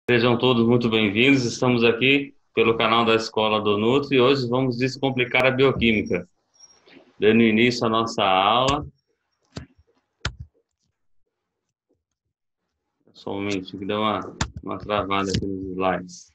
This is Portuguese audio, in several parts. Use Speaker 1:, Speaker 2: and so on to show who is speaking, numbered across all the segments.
Speaker 1: Sejam todos muito bem-vindos. Estamos aqui pelo canal da Escola do Nutri e hoje vamos descomplicar a bioquímica. Dando início à nossa aula. Só um momento que deu uma travada aqui nos slides.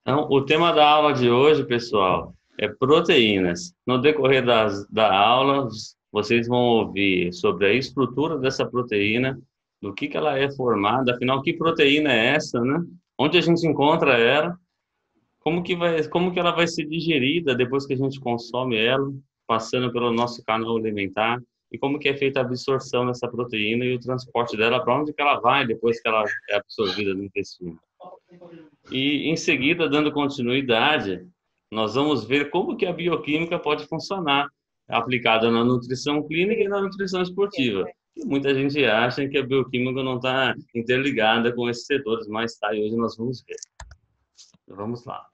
Speaker 1: Então, o tema da aula de hoje, pessoal, é proteínas. No decorrer da aula, vocês vão ouvir sobre a estrutura dessa proteína, do que ela é formada, afinal, que proteína é essa, né? Onde a gente encontra ela? Como que ela vai ser digerida depois que a gente consome ela, passando pelo nosso canal alimentar, e como que é feita a absorção dessa proteína e o transporte dela, para onde que ela vai depois que ela é absorvida no intestino. E em seguida, dando continuidade, nós vamos ver como que a bioquímica pode funcionar, aplicada na nutrição clínica e na nutrição esportiva. E muita gente acha que a bioquímica não está interligada com esses setores, mas está, e hoje nós vamos ver. Vamos lá.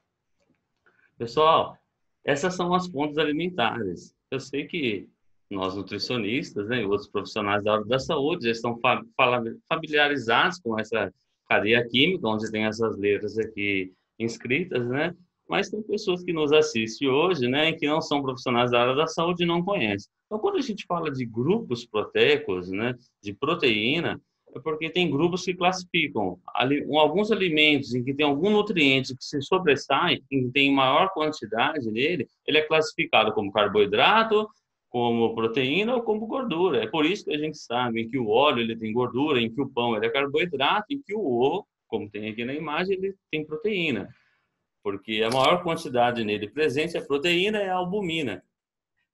Speaker 1: Pessoal, essas são as fontes alimentares. Eu sei que nós nutricionistas, né, e outros profissionais da área da saúde já estão familiarizados com essa cadeia química, onde tem essas letras aqui inscritas, né? Mas tem pessoas que nos assistem hoje, né, e que não são profissionais da área da saúde e não conhecem. Então, quando a gente fala de grupos proteicos, né, de proteína, é porque tem grupos que classificam alguns alimentos em que tem algum nutriente que se sobressai, em que tem maior quantidade nele, ele é classificado como carboidrato, como proteína ou como gordura. É por isso que a gente sabe que o óleo ele tem gordura, em que o pão ele é carboidrato e que o ovo, como tem aqui na imagem, ele tem proteína. Porque a maior quantidade nele presente é proteína e a albumina.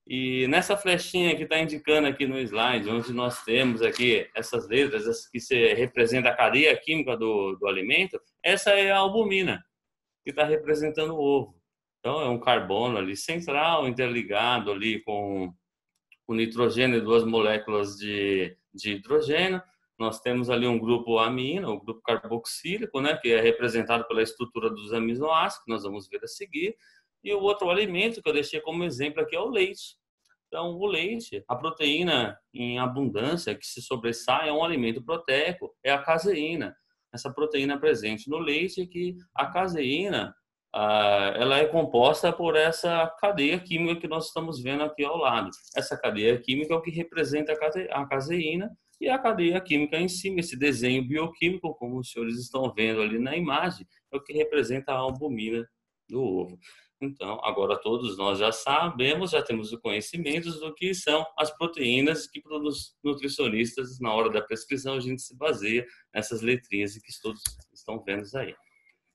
Speaker 1: E nessa flechinha que está indicando aqui no slide, onde nós temos aqui essas letras que se representa a cadeia química do alimento, essa é a albumina, que está representando o ovo. Então, é um carbono ali central, interligado ali com o nitrogênio e duas moléculas de hidrogênio. Nós temos ali um grupo amino, o grupo carboxílico, né, que é representado pela estrutura dos aminoácidos, que nós vamos ver a seguir. E o outro alimento que eu deixei como exemplo aqui é o leite. Então, o leite, a proteína em abundância que se sobressai é um alimento proteico, é a caseína. Essa proteína presente no leite, que a caseína, ela é composta por essa cadeia química que nós estamos vendo aqui ao lado. Essa cadeia química é o que representa a caseína e a cadeia química em cima, esse desenho bioquímico, como os senhores estão vendo ali na imagem, é o que representa a albumina do ovo. Então, agora todos nós já sabemos, já temos o conhecimento do que são as proteínas que para os nutricionistas, na hora da prescrição, a gente se baseia nessas letrinhas que todos estão vendo aí.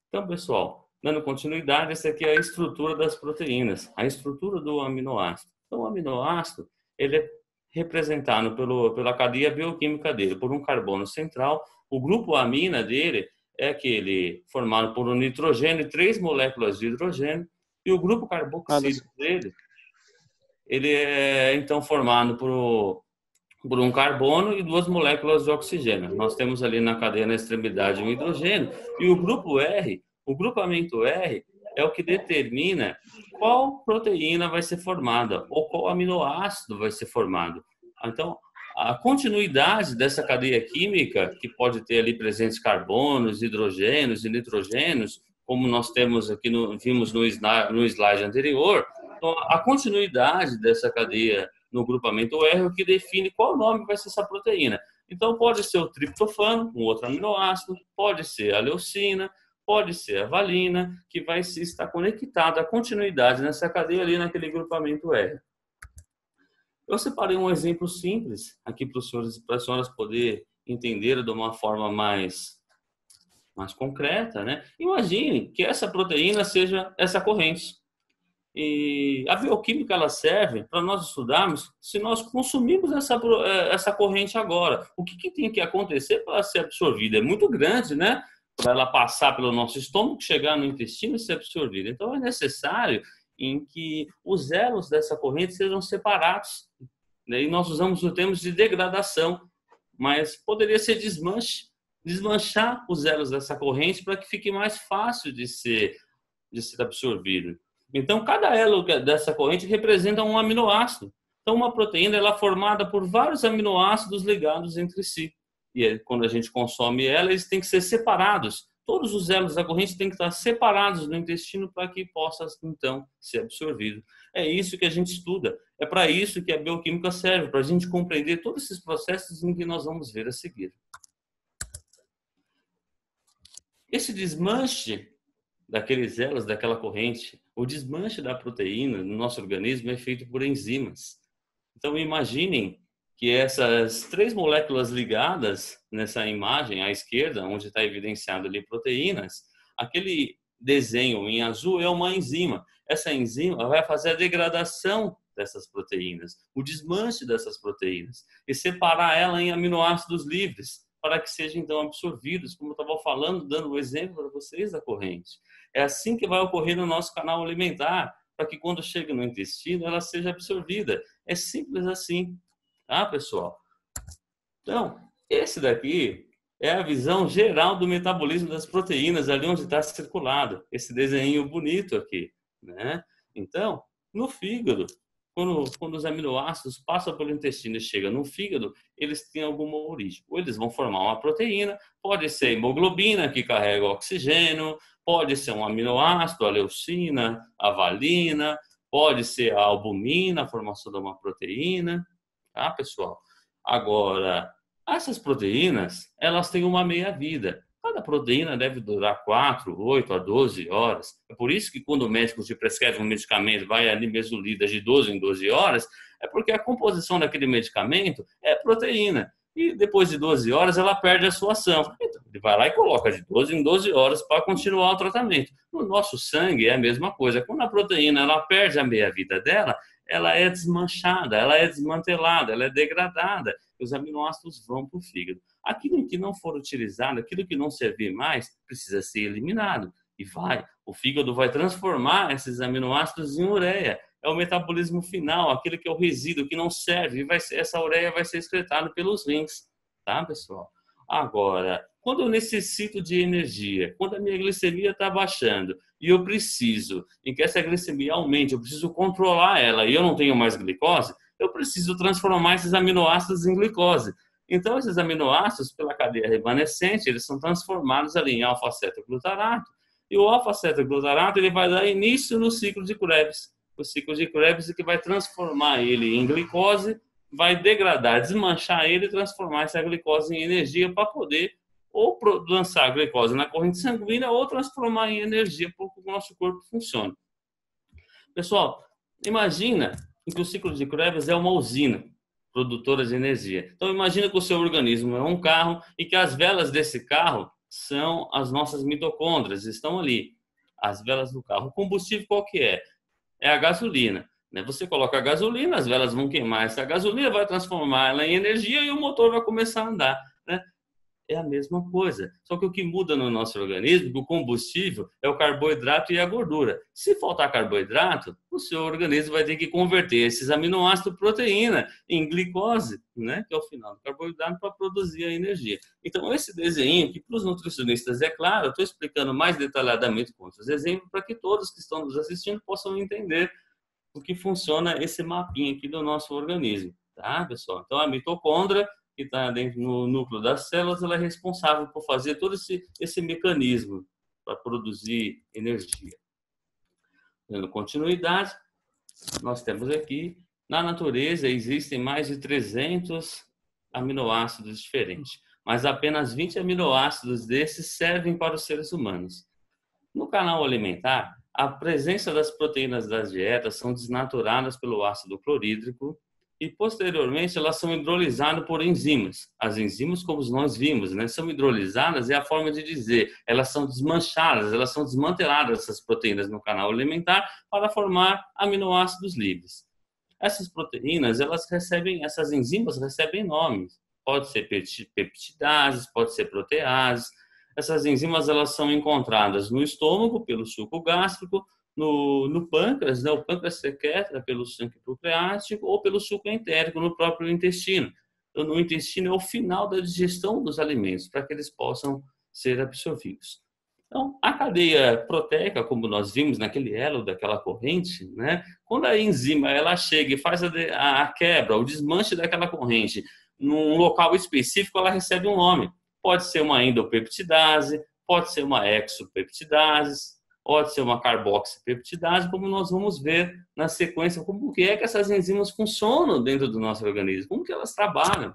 Speaker 1: Então, pessoal, dando continuidade, essa aqui é a estrutura das proteínas, a estrutura do aminoácido. Então, o aminoácido, ele é representado pela cadeia bioquímica dele, por um carbono central. O grupo amina dele é aquele formado por um nitrogênio e 3 moléculas de hidrogênio. E o grupo carboxílico dele, ele é então formado por um carbono e 2 moléculas de oxigênio. Nós temos ali na cadeia, na extremidade, um hidrogênio. E o grupo R, o grupamento R, é o que determina qual proteína vai ser formada ou qual aminoácido vai ser formado. Então, a continuidade dessa cadeia química, que pode ter ali presentes carbonos, hidrogênios e nitrogênios, como nós temos aqui, vimos no slide anterior, então, a continuidade dessa cadeia no grupamento R é o que define qual nome vai ser essa proteína. Então, pode ser o triptofano, um outro aminoácido, pode ser a leucina, pode ser a valina, que vai estar conectada à continuidade nessa cadeia ali naquele grupamento R. Eu separei um exemplo simples aqui para os senhores e para as senhoras poderem entender de uma forma mais concreta, né? Imagine que essa proteína seja essa corrente. E a bioquímica ela serve para nós estudarmos se nós consumimos essa corrente agora. O que tem que acontecer para ela ser absorvida? É muito grande, né? Para ela passar pelo nosso estômago, chegar no intestino e ser absorvida. Então é necessário em que os elos dessa corrente sejam separados. E nós usamos o termo de degradação, mas poderia ser desmanchar os elos dessa corrente para que fique mais fácil de ser absorvido. Então, cada elo dessa corrente representa um aminoácido. Então, uma proteína ela é formada por vários aminoácidos ligados entre si. e quando a gente consome ela, eles têm que ser separados. Todos os elos da corrente têm que estar separados no intestino para que possa, então, ser absorvido. É isso que a gente estuda. É para isso que a bioquímica serve, para a gente compreender todos esses processos em que nós vamos ver a seguir. Esse desmanche daqueles elos, daquela corrente, o desmanche da proteína no nosso organismo é feito por enzimas. Então, imaginem que essas 3 moléculas ligadas nessa imagem à esquerda, onde está evidenciado ali proteínas, aquele desenho em azul é uma enzima. Essa enzima vai fazer a degradação dessas proteínas, o desmanche dessas proteínas e separar ela em aminoácidos livres para que sejam então absorvidos, como eu estava falando, dando o exemplo para vocês da corrente. É assim que vai ocorrer no nosso canal alimentar, para que quando chega no intestino ela seja absorvida. É simples assim, tá, pessoal? Então, esse daqui é a visão geral do metabolismo das proteínas, ali onde está circulado, esse desenho bonito aqui, né? Então, no fígado, quando os aminoácidos passam pelo intestino e chegam no fígado, eles têm alguma origem. Ou eles vão formar uma proteína, pode ser a hemoglobina, que carrega o oxigênio, pode ser um aminoácido, a leucina, a valina, pode ser a albumina, a formação de uma proteína, tá, pessoal? Agora, essas proteínas, elas têm uma meia-vida. Cada proteína deve durar 4, 8 a 12 horas. É por isso que quando o médico te prescreve um medicamento, vai ali mesmo lida de 12 em 12 horas, é porque a composição daquele medicamento é proteína. E depois de 12 horas, ela perde a sua ação. Então, ele vai lá e coloca de 12 em 12 horas para continuar o tratamento. No nosso sangue é a mesma coisa. Quando a proteína ela perde a meia-vida dela, ela é desmanchada, ela é desmantelada, ela é degradada. Os aminoácidos vão para o fígado. Aquilo que não for utilizado, aquilo que não servir mais, precisa ser eliminado. E o fígado vai transformar esses aminoácidos em ureia. É o metabolismo final, aquele que é o resíduo, que não serve. E essa ureia vai ser excretada pelos rins. Tá, pessoal? Agora, quando eu necessito de energia, quando a minha glicemia está baixando e eu preciso, em que essa glicemia aumente, eu preciso controlar ela e eu não tenho mais glicose, eu preciso transformar esses aminoácidos em glicose. Então, esses aminoácidos, pela cadeia remanescente, eles são transformados ali em alfa-cetoglutarato. E o alfa-cetoglutarato ele vai dar início no ciclo de Krebs. O ciclo de Krebs é que vai transformar ele em glicose, vai degradar, desmanchar ele e transformar essa glicose em energia para poder ou lançar a glicose na corrente sanguínea ou transformar em energia para que o nosso corpo funcione. Pessoal, imagina que o ciclo de Krebs é uma usina produtora de energia. Então, imagina que o seu organismo é um carro e que as velas desse carro são as nossas mitocôndrias, estão ali, as velas do carro. O combustível qual que é? É a gasolina. Você coloca a gasolina, as velas vão queimar essa gasolina, vai transformar ela em energia e o motor vai começar a andar. É a mesma coisa. Só que o que muda no nosso organismo, o combustível, é o carboidrato e a gordura. Se faltar carboidrato, o seu organismo vai ter que converter esses aminoácidos proteína em glicose, que é o final do carboidrato, para produzir a energia. Então, esse desenho, que para os nutricionistas é claro, eu estou explicando mais detalhadamente com outros exemplos, para que todos que estão nos assistindo possam entender o que funciona esse mapinha aqui do nosso organismo. Tá, pessoal? Então, a mitocôndria, que está dentro no núcleo das células, ela é responsável por fazer todo esse mecanismo para produzir energia. Dando continuidade, nós temos aqui, na natureza existem mais de 300 aminoácidos diferentes, mas apenas 20 aminoácidos desses servem para os seres humanos. No canal alimentar, a presença das proteínas das dietas são desnaturadas pelo ácido clorídrico, e, posteriormente, elas são hidrolisadas por enzimas. As enzimas, como nós vimos, são hidrolisadas, é a forma de dizer. Elas são desmanchadas, elas são desmanteladas, essas proteínas no canal alimentar, para formar aminoácidos livres. Essas proteínas, essas enzimas recebem nomes. Pode ser peptidases, pode ser proteases. Essas enzimas elas são encontradas no estômago, pelo suco gástrico, no pâncreas, o pâncreas secreta pelo sangue pancreático ou pelo suco entérico no próprio intestino. Então, no intestino é o final da digestão dos alimentos, para que eles possam ser absorvidos. Então, a cadeia proteica, como nós vimos naquele elo daquela corrente, quando a enzima ela chega e faz a quebra, o desmanche daquela corrente, num local específico, ela recebe um nome. Pode ser uma endopeptidase, pode ser uma exopeptidase, pode ser uma carboxipeptidase, como nós vamos ver na sequência, como que é que essas enzimas funcionam dentro do nosso organismo, como que elas trabalham.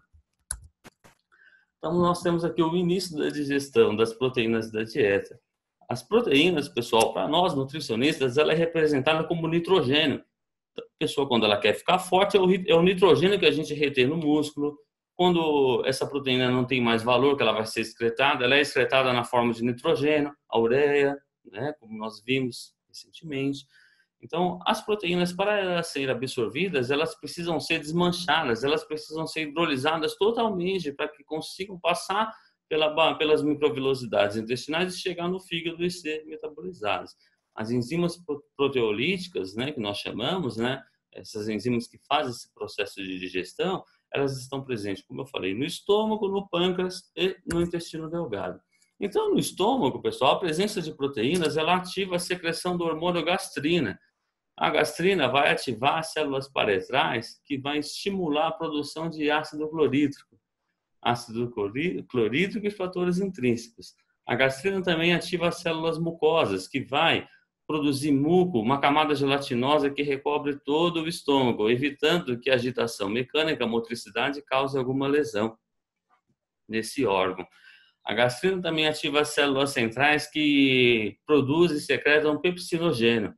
Speaker 1: Então, nós temos aqui o início da digestão das proteínas da dieta. As proteínas, pessoal, para nós nutricionistas, ela é representada como nitrogênio. Então, a pessoa, quando ela quer ficar forte, é o nitrogênio que a gente retém no músculo. Quando essa proteína não tem mais valor, que ela vai ser excretada, ela é excretada na forma de nitrogênio, a ureia, né, como nós vimos recentemente. Então, as proteínas, para elas serem absorvidas, elas precisam ser desmanchadas, elas precisam ser hidrolisadas totalmente para que consigam passar pelas microvilosidades intestinais e chegar no fígado e ser metabolizadas. As enzimas proteolíticas, né, que nós chamamos, né, essas enzimas que fazem esse processo de digestão, elas estão presentes, como eu falei, no estômago, no pâncreas e no intestino delgado. Então, no estômago, pessoal, a presença de proteínas, ela ativa a secreção do hormônio gastrina. A gastrina vai ativar as células paretrais que vai estimular a produção de ácido clorídrico e fatores intrínsecos. A gastrina também ativa as células mucosas, que vai produzir muco, uma camada gelatinosa que recobre todo o estômago, evitando que a agitação mecânica, a motricidade, cause alguma lesão nesse órgão. A gastrina também ativa as células centrais que produzem e secretam pepsinogênio.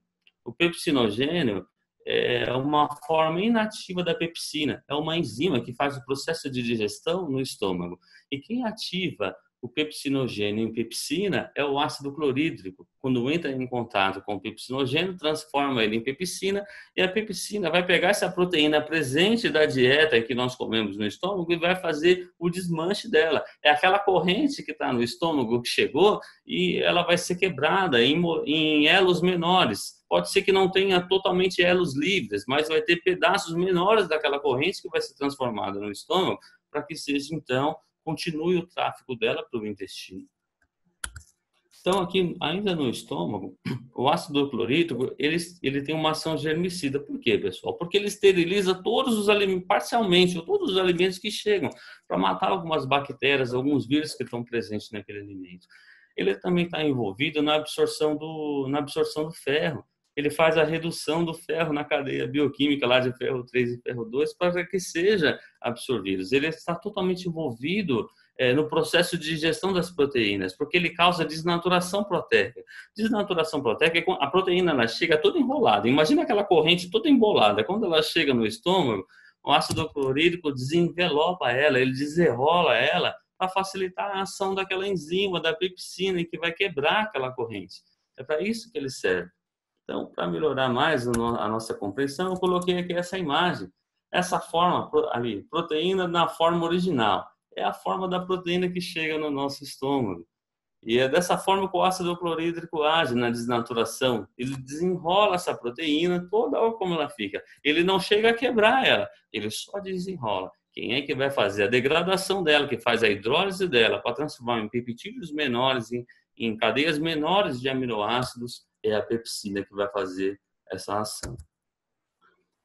Speaker 1: O pepsinogênio é uma forma inativa da pepsina, é uma enzima que faz o processo de digestão no estômago. E quem ativa o pepsinogênio em pepsina é o ácido clorídrico. Quando entra em contato com o pepsinogênio, transforma ele em pepsina e a pepsina vai pegar essa proteína presente da dieta que nós comemos no estômago e vai fazer o desmanche dela. É aquela corrente que está no estômago que chegou e ela vai ser quebrada em elos menores. Pode ser que não tenha totalmente elos livres, mas vai ter pedaços menores daquela corrente que vai ser transformada no estômago para que seja, então, continue o tráfego dela para o intestino. Então, aqui, ainda no estômago, o ácido clorídrico, ele tem uma ação germicida. Por quê, pessoal? Porque ele esteriliza todos os alimentos, parcialmente, todos os alimentos que chegam, para matar algumas bactérias, alguns vírus que estão presentes naquele alimento. Ele também está envolvido na absorção do ferro. Ele faz a redução do ferro na cadeia bioquímica lá de ferro 3 e ferro 2 para que seja absorvido. Ele está totalmente envolvido no processo de digestão das proteínas, porque ele causa desnaturação proteica. Desnaturação proteica é a proteína ela chega toda enrolada. Imagina aquela corrente toda embolada. Quando ela chega no estômago, o ácido clorídrico desenvelopa ela, ele desenrola ela para facilitar a ação daquela enzima, da pepsina, que vai quebrar aquela corrente. É para isso que ele serve. Então, para melhorar mais a nossa compreensão, eu coloquei aqui essa imagem. Essa forma ali, proteína na forma original, é a forma da proteína que chega no nosso estômago. E é dessa forma que o ácido clorídrico age na desnaturação. Ele desenrola essa proteína toda como ela fica. Ele não chega a quebrar ela, ele só desenrola. Quem é que vai fazer a degradação dela, que faz a hidrólise dela para transformar em peptídeos menores, em cadeias menores de aminoácidos, é a pepsina que vai fazer essa ação.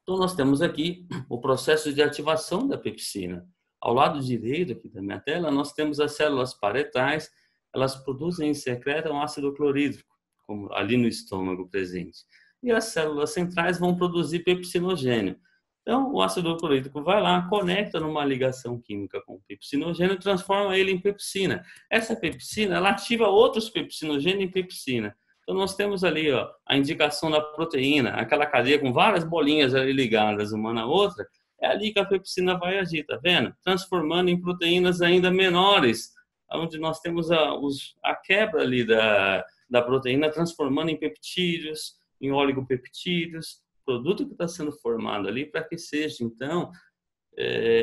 Speaker 1: Então, nós temos aqui o processo de ativação da pepsina. Ao lado direito aqui da minha tela, nós temos as células paretrais, elas produzem e secretam ácido clorídrico, como ali no estômago presente. E as células centrais vão produzir pepsinogênio. Então, o ácido clorídrico vai lá, conecta numa ligação química com o pepsinogênio e transforma ele em pepsina. Essa pepsina, ela ativa outros pepsinogênios em pepsina. Então, nós temos ali a indicação da proteína, aquela cadeia com várias bolinhas ali ligadas uma na outra, é ali que a pepsina vai agir, tá vendo? Transformando em proteínas ainda menores, onde nós temos a quebra ali da proteína, transformando em peptídeos, em oligopeptídeos, produto que está sendo formado ali para que seja, então,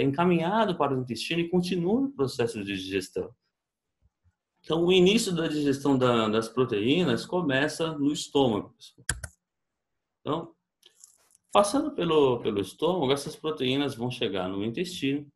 Speaker 1: encaminhado para o intestino e continue o processo de digestão. Então, o início da digestão das proteínas começa no estômago. Então, passando pelo estômago, essas proteínas vão chegar no intestino.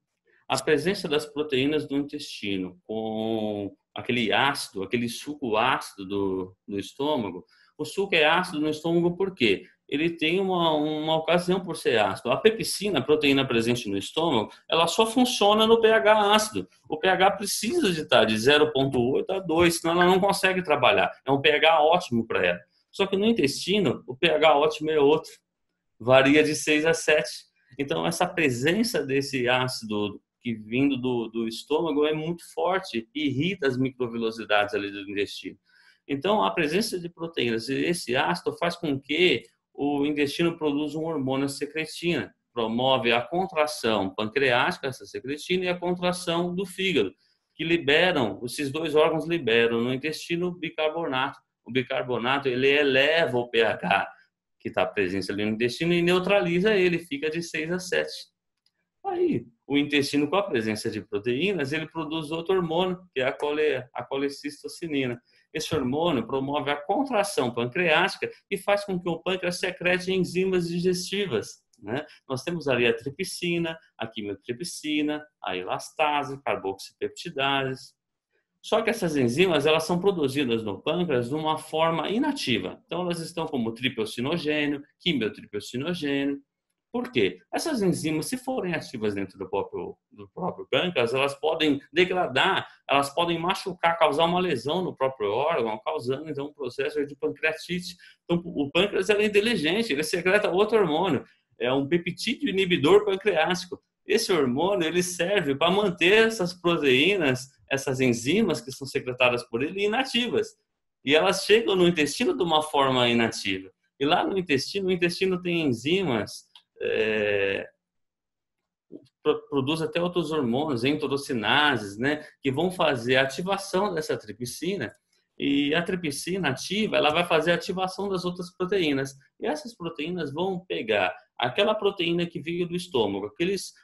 Speaker 1: A presença das proteínas no intestino, com aquele ácido, aquele suco ácido do estômago. O suco é ácido no estômago por quê? ele tem uma ocasião por ser ácido. A pepsina, a proteína presente no estômago, ela só funciona no pH ácido. O pH precisa de estar de 0,8 a 2, senão ela não consegue trabalhar. É um pH ótimo para ela. Só que no intestino, o pH ótimo é outro. Varia de 6 a 7. Então, essa presença desse ácido que vindo do estômago é muito forte e irrita as microvilosidades ali do intestino. Então, a presença de proteínas e esse ácido faz com que o intestino produza um hormônio, a secretina, promove a contração pancreática, essa secretina, e a contração do fígado, que liberam, esses dois órgãos liberam no intestino bicarbonato. O bicarbonato, ele eleva o pH que está presente ali no intestino e neutraliza ele, fica de 6 a 7. Aí, o intestino, com a presença de proteínas, ele produz outro hormônio, que é a colecistocinina. Esse hormônio promove a contração pancreática e faz com que o pâncreas secrete enzimas digestivas, né? Nós temos ali a tripsina, a quimiotripsina, a elastase, carboxipeptidases. Só que essas enzimas, elas são produzidas no pâncreas de uma forma inativa. Então, elas estão como tripsilcinogênio, quimiotripsilcinogênio. Por quê? Essas enzimas, se forem ativas dentro do próprio pâncreas, elas podem degradar, elas podem machucar, causar uma lesão no próprio órgão, causando então um processo de pancreatite. Então, o pâncreas é inteligente, ele secreta outro hormônio, é um peptídeo inibidor pancreático. Esse hormônio ele serve para manter essas proteínas, essas enzimas que são secretadas por ele, inativas. E elas chegam no intestino de uma forma inativa. E lá no intestino, o intestino tem enzimas, produz até outros hormônios, enterocinases, né, que vão fazer a ativação dessa tripsina. E a tripsina ativa, ela vai fazer a ativação das outras proteínas. E essas proteínas vão pegar aquela proteína que veio do estômago,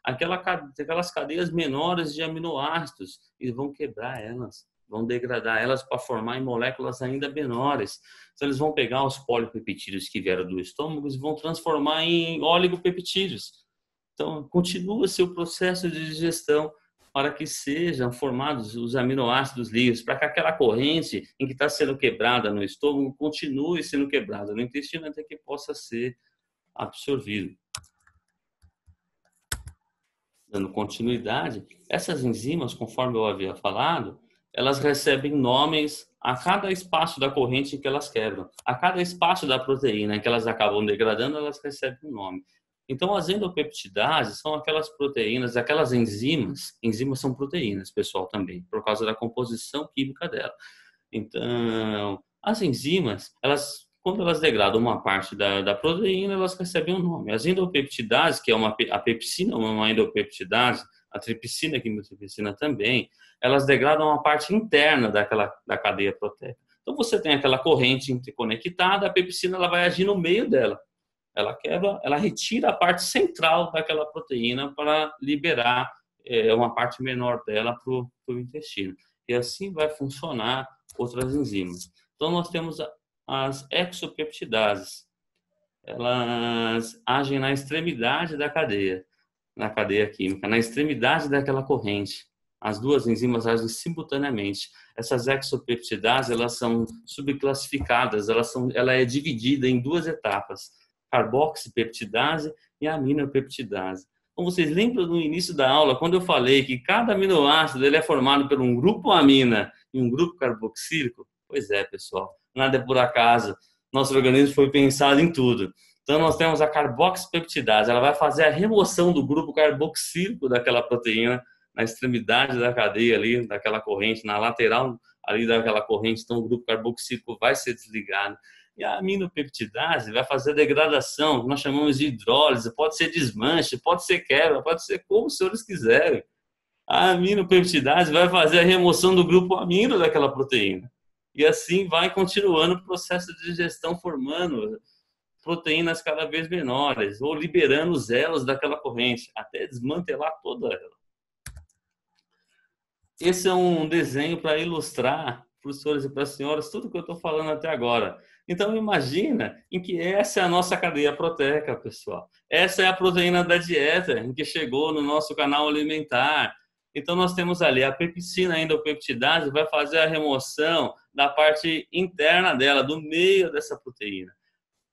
Speaker 1: aquelas cadeias menores de aminoácidos, e vão quebrar elas, vão degradar elas para formar em moléculas ainda menores. Então, eles vão pegar os polipeptídeos que vieram do estômago e vão transformar em oligopeptídeos. Então, continua-se o processo de digestão para que sejam formados os aminoácidos livres, para que aquela corrente em que está sendo quebrada no estômago continue sendo quebrada no intestino até que possa ser absorvido. Dando continuidade, essas enzimas, conforme eu havia falado, elas recebem nomes a cada espaço da corrente que elas quebram. A cada espaço da proteína que elas acabam degradando, elas recebem um nome. Então, as endopeptidases são aquelas proteínas, aquelas enzimas. Enzimas são proteínas, pessoal, também, por causa da composição química dela. Então, as enzimas, quando elas degradam uma parte da proteína, elas recebem um nome. As endopeptidases, que é a pepsina, uma endopeptidase, a tripsina, a quimiotripsina também, elas degradam uma parte interna da cadeia proteica. Então, você tem aquela corrente interconectada, a pepsina ela vai agir no meio dela. Ela quebra, ela retira a parte central daquela proteína para liberar uma parte menor dela para o intestino. E assim vai funcionar outras enzimas. Então, nós temos as exopeptidases. Elas agem na extremidade da cadeia, na cadeia química, na extremidade daquela corrente. As duas enzimas agem simultaneamente. Essas exopeptidases, elas são subclassificadas, ela é dividida em duas etapas: carboxipeptidase e aminopeptidase. Então, vocês lembram no início da aula, quando eu falei que cada aminoácido ele é formado por um grupo amina e um grupo carboxílico? Pois é, pessoal, nada é por acaso. Nosso organismo foi pensado em tudo. Então, nós temos a carboxipeptidase, ela vai fazer a remoção do grupo carboxílico daquela proteína na extremidade da cadeia ali, daquela corrente, na lateral ali daquela corrente, então o grupo carboxílico vai ser desligado. E a aminopeptidase vai fazer a degradação, que nós chamamos de hidrólise, pode ser desmanche, pode ser quebra, pode ser como os senhores quiserem. A aminopeptidase vai fazer a remoção do grupo amino daquela proteína. E assim vai continuando o processo de digestão, formando proteínas cada vez menores, ou liberando os elos daquela corrente, até desmantelar toda ela. Esse é um desenho para ilustrar para os senhores e para as senhoras tudo que eu estou falando até agora. Então, imagina em que essa é a nossa cadeia proteica, pessoal. Essa é a proteína da dieta em que chegou no nosso canal alimentar. Então, nós temos ali a pepsina, a endopeptidase, vai fazer a remoção da parte interna dela, do meio dessa proteína.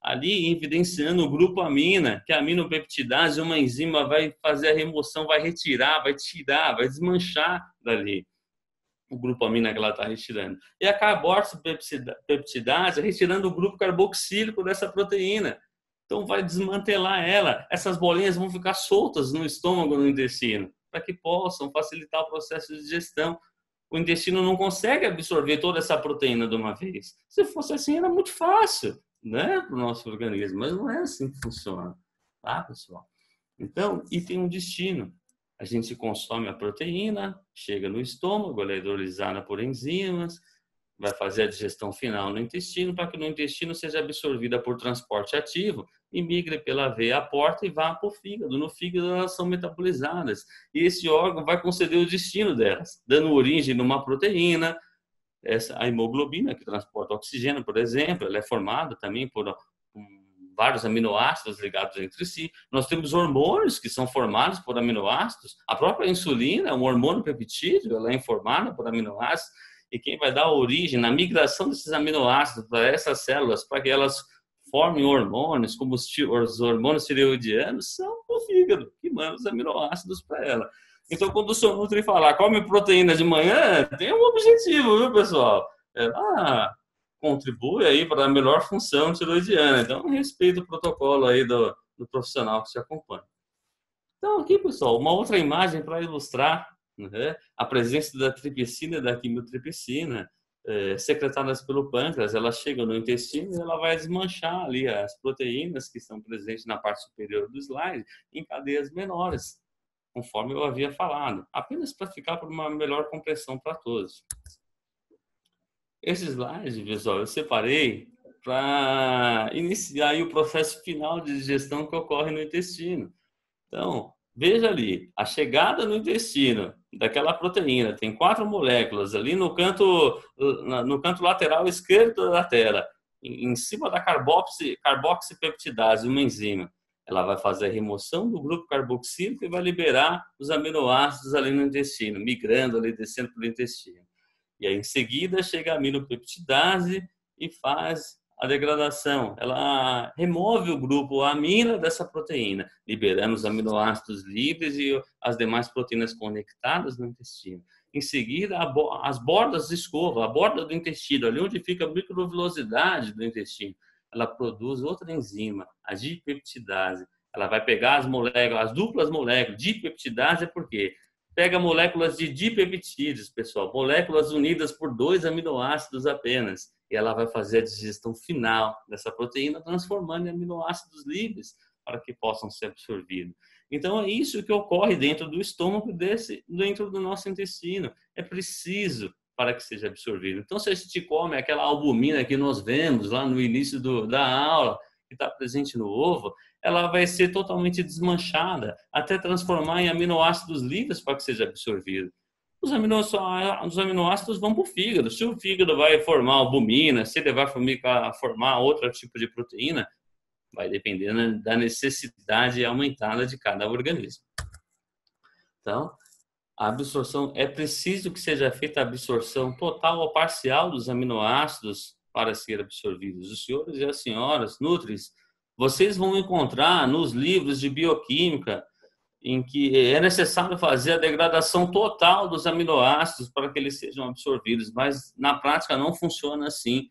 Speaker 1: ali evidenciando o grupo amina, que a aminopeptidase, uma enzima vai fazer a remoção, vai retirar, vai tirar, vai desmanchar dali o grupo amina que ela está retirando. E a carboxipeptidase retirando o grupo carboxílico dessa proteína. Então vai desmantelar ela. Essas bolinhas vão ficar soltas no estômago, no intestino, para que possam facilitar o processo de digestão. O intestino não consegue absorver toda essa proteína de uma vez. Se fosse assim, era muito fácil, né, para o nosso organismo, mas não é assim que funciona, tá, pessoal? Então, e tem um destino. A gente consome a proteína, chega no estômago, ela é hidrolisada por enzimas, vai fazer a digestão final no intestino, para que no intestino seja absorvida por transporte ativo e migre pela veia à porta e vá para o fígado. No fígado elas são metabolizadas e esse órgão vai conceder o destino delas, dando origem numa proteína. A hemoglobina, que transporta oxigênio, por exemplo, ela é formada também por vários aminoácidos ligados entre si. Nós temos hormônios que são formados por aminoácidos. A própria insulina, um hormônio peptídeo, ela é formada por aminoácidos. E quem vai dar origem na migração desses aminoácidos para essas células, para que elas formem hormônios, como os hormônios tireoidianos, são o fígado, que manda os aminoácidos para ela. Então, quando o seu Nutri falar, come proteína de manhã, tem um objetivo, viu, pessoal? Ela contribui aí para a melhor função tireoidiana. Então, respeita o protocolo aí do profissional que te acompanha. Então, aqui, pessoal, uma outra imagem para ilustrar, né, a presença da tripsina e da quimiotripsina secretadas pelo pâncreas. Ela chega no intestino e ela vai desmanchar ali as proteínas que estão presentes na parte superior do slide em cadeias menores, conforme eu havia falado, apenas para ficar por uma melhor compreensão para todos. Esse slide, pessoal, eu separei para iniciar aí o processo final de digestão que ocorre no intestino. Então, veja ali, a chegada no intestino daquela proteína, tem 4 moléculas ali no canto lateral esquerdo da tela, em cima da carboxipeptidase, uma enzima. Ela vai fazer a remoção do grupo carboxílico e vai liberar os aminoácidos ali no intestino, migrando ali, descendo pelo intestino. E aí, em seguida, chega a aminopeptidase e faz a degradação. Ela remove o grupo amina dessa proteína, liberando os aminoácidos livres e as demais proteínas conectadas no intestino. Em seguida, as bordas de escova, a borda do intestino, ali onde fica a microvilosidade do intestino, ela produz outra enzima, a dipeptidase. Ela vai pegar as moléculas, as duplas moléculas, dipeptidase é porque pega moléculas de dipeptídeos, pessoal, moléculas unidas por 2 aminoácidos apenas. E ela vai fazer a digestão final dessa proteína, transformando em aminoácidos livres para que possam ser absorvidos. Então, é isso que ocorre dentro do estômago, dentro do nosso intestino. É preciso para que seja absorvido. Então, se a gente come aquela albumina que nós vemos lá no início da aula, que está presente no ovo, ela vai ser totalmente desmanchada até transformar em aminoácidos livres para que seja absorvido. Os aminoácidos vão para o fígado. Se o fígado vai formar albumina, se ele vai formar outro tipo de proteína, vai depender da necessidade aumentada de cada organismo. Então, a absorção, é preciso que seja feita a absorção total ou parcial dos aminoácidos para ser absorvidos. Os senhores e as senhoras Nutris, vocês vão encontrar nos livros de bioquímica em que é necessário fazer a degradação total dos aminoácidos para que eles sejam absorvidos, mas na prática não funciona assim.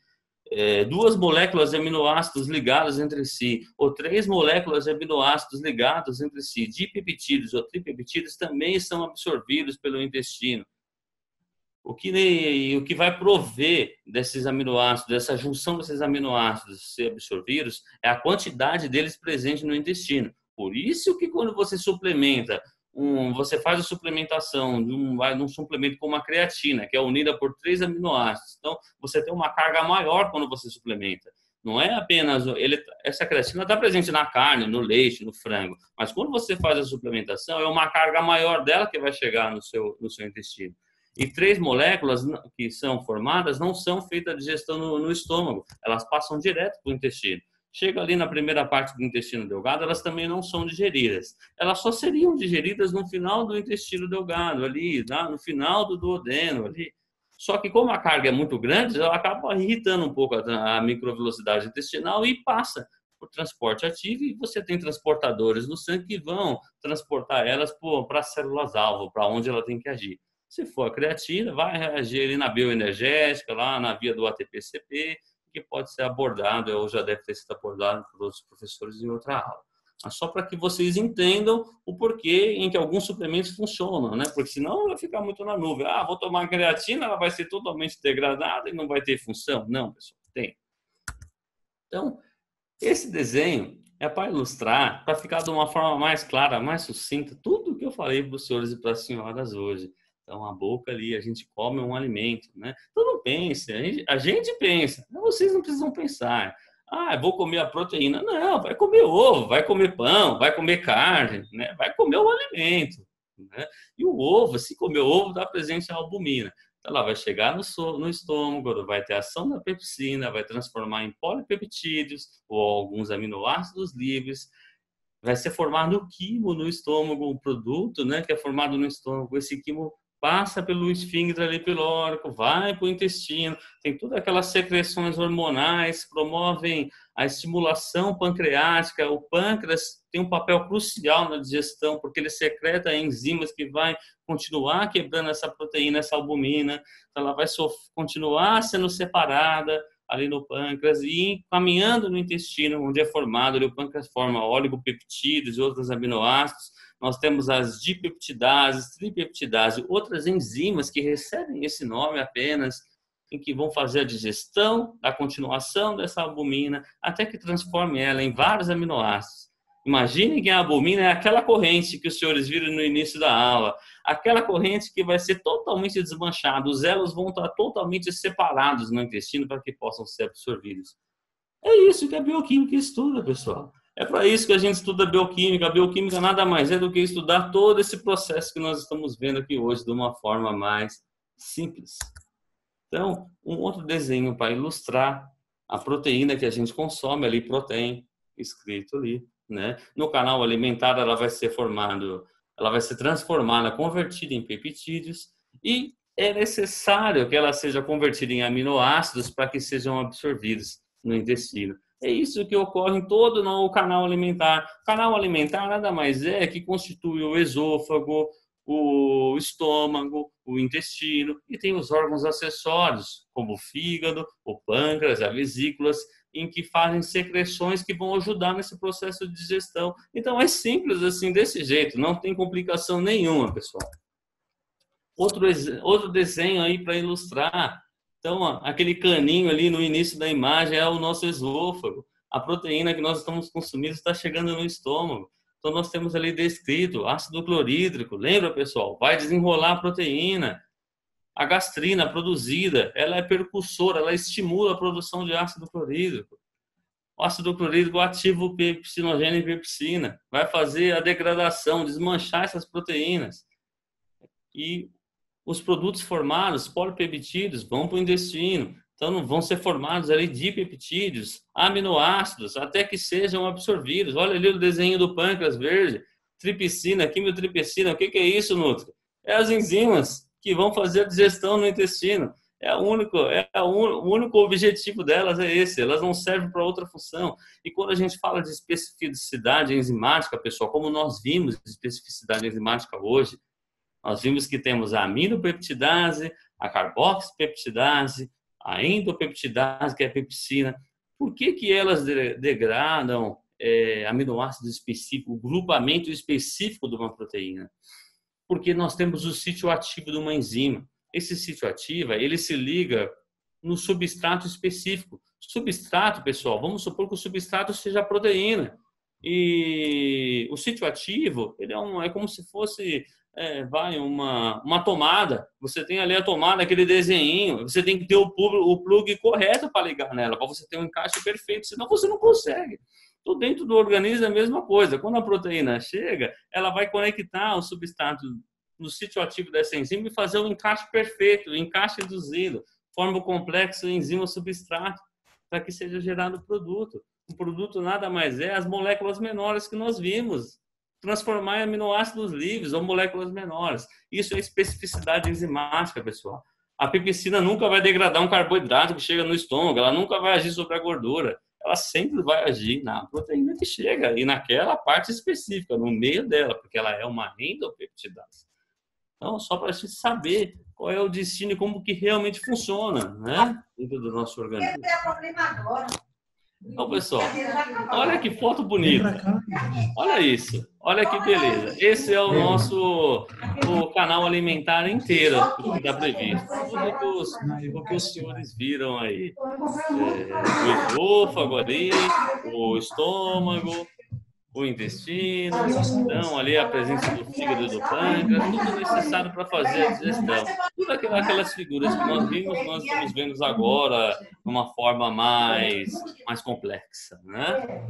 Speaker 1: 2 moléculas de aminoácidos ligadas entre si, ou 3 moléculas de aminoácidos ligados entre si, dipeptídeos ou tripeptídeos, também são absorvidos pelo intestino. O que vai prover desses aminoácidos, dessa junção desses aminoácidos ser absorvidos, é a quantidade deles presente no intestino. Por isso que quando você suplementa, você faz a suplementação de um suplemento como a creatina, que é unida por 3 aminoácidos. Então, você tem uma carga maior quando você suplementa. Não é apenas... essa creatina está presente na carne, no leite, no frango. Mas quando você faz a suplementação, é uma carga maior dela que vai chegar no seu intestino. E 3 moléculas que são formadas não são feitas a digestão no estômago. Elas passam direto para o intestino. Chega ali na primeira parte do intestino delgado, elas também não são digeridas. Elas só seriam digeridas no final do intestino delgado, ali, no final do duodeno, ali. Só que como a carga é muito grande, ela acaba irritando um pouco a microvelocidade intestinal e passa por transporte ativo, e você tem transportadores no sangue que vão transportar elas para as células-alvo, para onde ela tem que agir. Se for a creatina, vai reagir ali na bioenergética, lá na via do ATP-CP, que pode ser abordado, ou já deve ter sido abordado por outros professores em outra aula. Mas só para que vocês entendam o porquê em que alguns suplementos funcionam, né? Porque senão vai ficar muito na nuvem. Ah, vou tomar creatina, ela vai ser totalmente degradada e não vai ter função. Não, pessoal, tem. Então, esse desenho é para ilustrar, para ficar de uma forma mais clara, mais sucinta, tudo o que eu falei para os senhores e para as senhoras hoje. Então, a boca ali, a gente come um alimento, né? Então, não pense, a gente pensa, vocês não precisam pensar. Ah, eu vou comer a proteína. Não, vai comer ovo, vai comer pão, vai comer carne, né? Vai comer o alimento, né? E o ovo, se comer ovo, dá presente a albumina. Então, ela vai chegar no estômago, vai ter ação da pepsina, vai transformar em polipeptídeos ou alguns aminoácidos livres. Vai ser formado o quimo no estômago, o produto, né, que é formado no estômago. Esse quimo passa pelo esfíncter ali pilórico, vai para o intestino, tem todas aquelas secreções hormonais que promovem a estimulação pancreática. O pâncreas tem um papel crucial na digestão, porque ele secreta enzimas que vai continuar quebrando essa proteína, essa albumina, então ela vai continuar sendo separada ali no pâncreas e caminhando no intestino, onde é formado, ali o pâncreas forma oligopeptídeos e outros aminoácidos. Nós temos as dipeptidases, tripeptidases, outras enzimas que recebem esse nome apenas, em que vão fazer a digestão, a continuação dessa albumina, até que transforme ela em vários aminoácidos. Imaginem que a albumina é aquela corrente que os senhores viram no início da aula, aquela corrente que vai ser totalmente desmanchada, os elos vão estar totalmente separados no intestino para que possam ser absorvidos. É isso que a bioquímica estuda, pessoal. É para isso que a gente estuda bioquímica. A bioquímica nada mais é do que estudar todo esse processo que nós estamos vendo aqui hoje de uma forma mais simples. Então, um outro desenho para ilustrar a proteína que a gente consome ali, protein, escrito ali, né? No canal alimentar ela vai ser transformada, convertida em peptídeos e é necessário que ela seja convertida em aminoácidos para que sejam absorvidos no intestino. É isso que ocorre em todo o canal alimentar. O canal alimentar nada mais é que constitui o esôfago, o estômago, o intestino e tem os órgãos acessórios, como o fígado, o pâncreas, as vesículas, em que fazem secreções que vão ajudar nesse processo de digestão. Então é simples assim, desse jeito, não tem complicação nenhuma, pessoal. Outro desenho aí para ilustrar. Então, aquele caninho ali no início da imagem é o nosso esôfago. A proteína que nós estamos consumindo está chegando no estômago. Então, nós temos ali descrito ácido clorídrico. Lembra, pessoal? Vai desenrolar a proteína. A gastrina produzida, ela é percussora, ela estimula a produção de ácido clorídrico. O ácido clorídrico ativa o pepsinogênio e pepsina. Vai fazer a degradação, desmanchar essas proteínas. E os produtos formados, polipeptídeos, vão para o intestino. Então, vão ser formados ali dipeptídeos, aminoácidos, até que sejam absorvidos. Olha ali o desenho do pâncreas verde, tripsina, quimiotripsina. O que é isso, Nutri? É as enzimas que vão fazer a digestão no intestino. O único objetivo delas é esse. Elas não servem para outra função. E quando a gente fala de especificidade enzimática, pessoal, como nós vimos de especificidade enzimática hoje, nós vimos que temos a aminopeptidase, a carboxipeptidase, a endopeptidase, que é a pepsina. Por que elas degradam aminoácidos específicos, o grupamento específico de uma proteína? Porque nós temos o sítio ativo de uma enzima. Esse sítio ativo, ele se liga no substrato específico. Substrato, pessoal, vamos supor que o substrato seja a proteína. E o sítio ativo, ele é como se fosse uma tomada. Você tem ali a tomada, aquele desenho, você tem que ter o plug correto para ligar nela, para você ter um encaixe perfeito, senão você não consegue. Tudo dentro do organismo é a mesma coisa. Quando a proteína chega, ela vai conectar o substrato no sítio ativo dessa enzima e fazer o encaixe perfeito, o encaixe induzido, forma o complexo enzima-substrato, para que seja gerado o produto. O produto nada mais é as moléculas menores que nós vimos, transformar em aminoácidos livres ou moléculas menores. Isso é especificidade enzimática, pessoal. A pepsina nunca vai degradar um carboidrato que chega no estômago, ela nunca vai agir sobre a gordura. ela sempre vai agir na proteína que chega e naquela parte específica, no meio dela, porque ela é uma endopeptidase. Então, só para a gente saber qual é o destino e como que realmente funciona, né? Dentro do nosso organismo. Então, pessoal, olha que foto bonita. Olha isso. Olha que beleza. Esse é o nosso canal alimentar inteiro que está previsto. Tudo o que os senhores viram aí. O esôfago ali, o estômago, o intestino, então ali a presença do fígado e do pâncreas, tudo necessário para fazer a digestão. Tudo aquelas figuras que nós vimos, nós estamos vendo agora de uma forma mais complexa, né?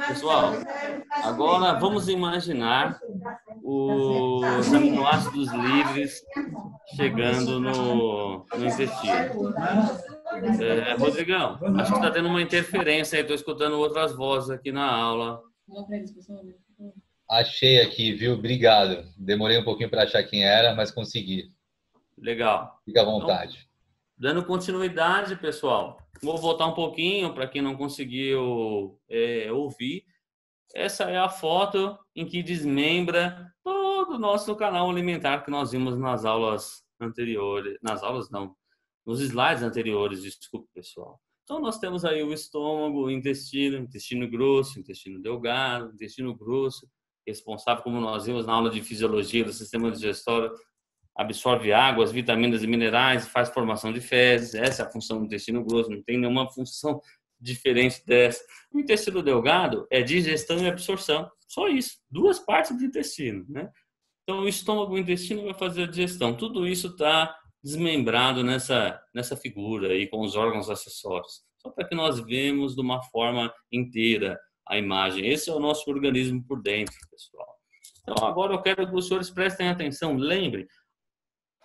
Speaker 1: Pessoal, agora vamos imaginar os aminoácidos livres chegando no intestino. Rodrigão, acho que está tendo uma interferência aí, estou escutando outras vozes aqui na aula.
Speaker 2: Achei aqui, viu? Obrigado. Demorei um pouquinho para achar quem era, mas consegui.
Speaker 1: Legal.
Speaker 2: Fica à vontade.
Speaker 1: Então, dando continuidade, pessoal, vou voltar um pouquinho para quem não conseguiu ouvir. Essa é a foto em que desmembra todo o nosso canal alimentar que nós vimos nas aulas anteriores. Nas aulas não, nos slides anteriores, desculpe, pessoal. Então, nós temos aí o estômago, o intestino grosso, intestino delgado, intestino grosso, responsável, como nós vimos na aula de fisiologia do sistema digestório, absorve água, as vitaminas e minerais, faz formação de fezes. Essa é a função do intestino grosso, não tem nenhuma função diferente dessa. O intestino delgado é digestão e absorção, só isso, duas partes do intestino, né? Então, o estômago e o intestino vai fazer a digestão. Tudo isso está desmembrado nessa figura aí, com os órgãos acessórios. Só para que nós vemos de uma forma inteira a imagem. Esse é o nosso organismo por dentro, pessoal. Então, agora eu quero que os senhores prestem atenção. Lembrem,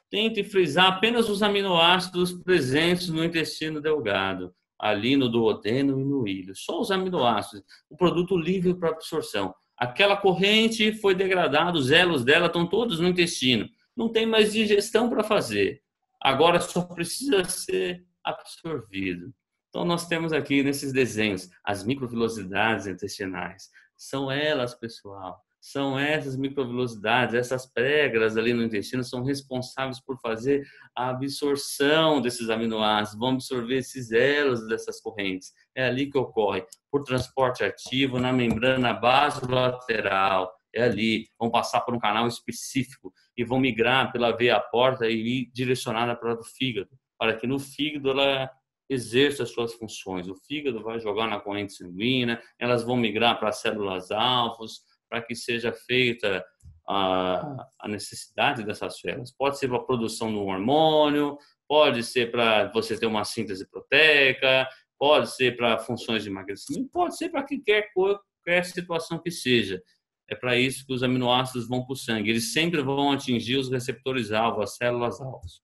Speaker 1: tente frisar apenas os aminoácidos presentes no intestino delgado, ali no duodeno e no íleo. Só os aminoácidos, o produto livre para absorção. Aquela corrente foi degradada, os elos dela estão todos no intestino. Não tem mais digestão para fazer. Agora só precisa ser absorvido. Então, nós temos aqui nesses desenhos as microvilosidades intestinais. São elas, pessoal. São essas microvilosidades, essas pregras ali no intestino são responsáveis por fazer a absorção desses aminoácidos, vão absorver esses elos dessas correntes. É ali que ocorre, por transporte ativo na membrana basolateral. É ali, vão passar por um canal específico e vão migrar pela veia porta e ir direcionada para o fígado, para que no fígado ela exerça as suas funções. O fígado vai jogar na corrente sanguínea, elas vão migrar para as células alvos, para que seja feita a necessidade dessas células. Pode ser para a produção de um hormônio, pode ser para você ter uma síntese proteica, pode ser para funções de emagrecimento, pode ser para qualquer situação que seja. É para isso que os aminoácidos vão para o sangue. Eles sempre vão atingir os receptores alvo, as células alvos.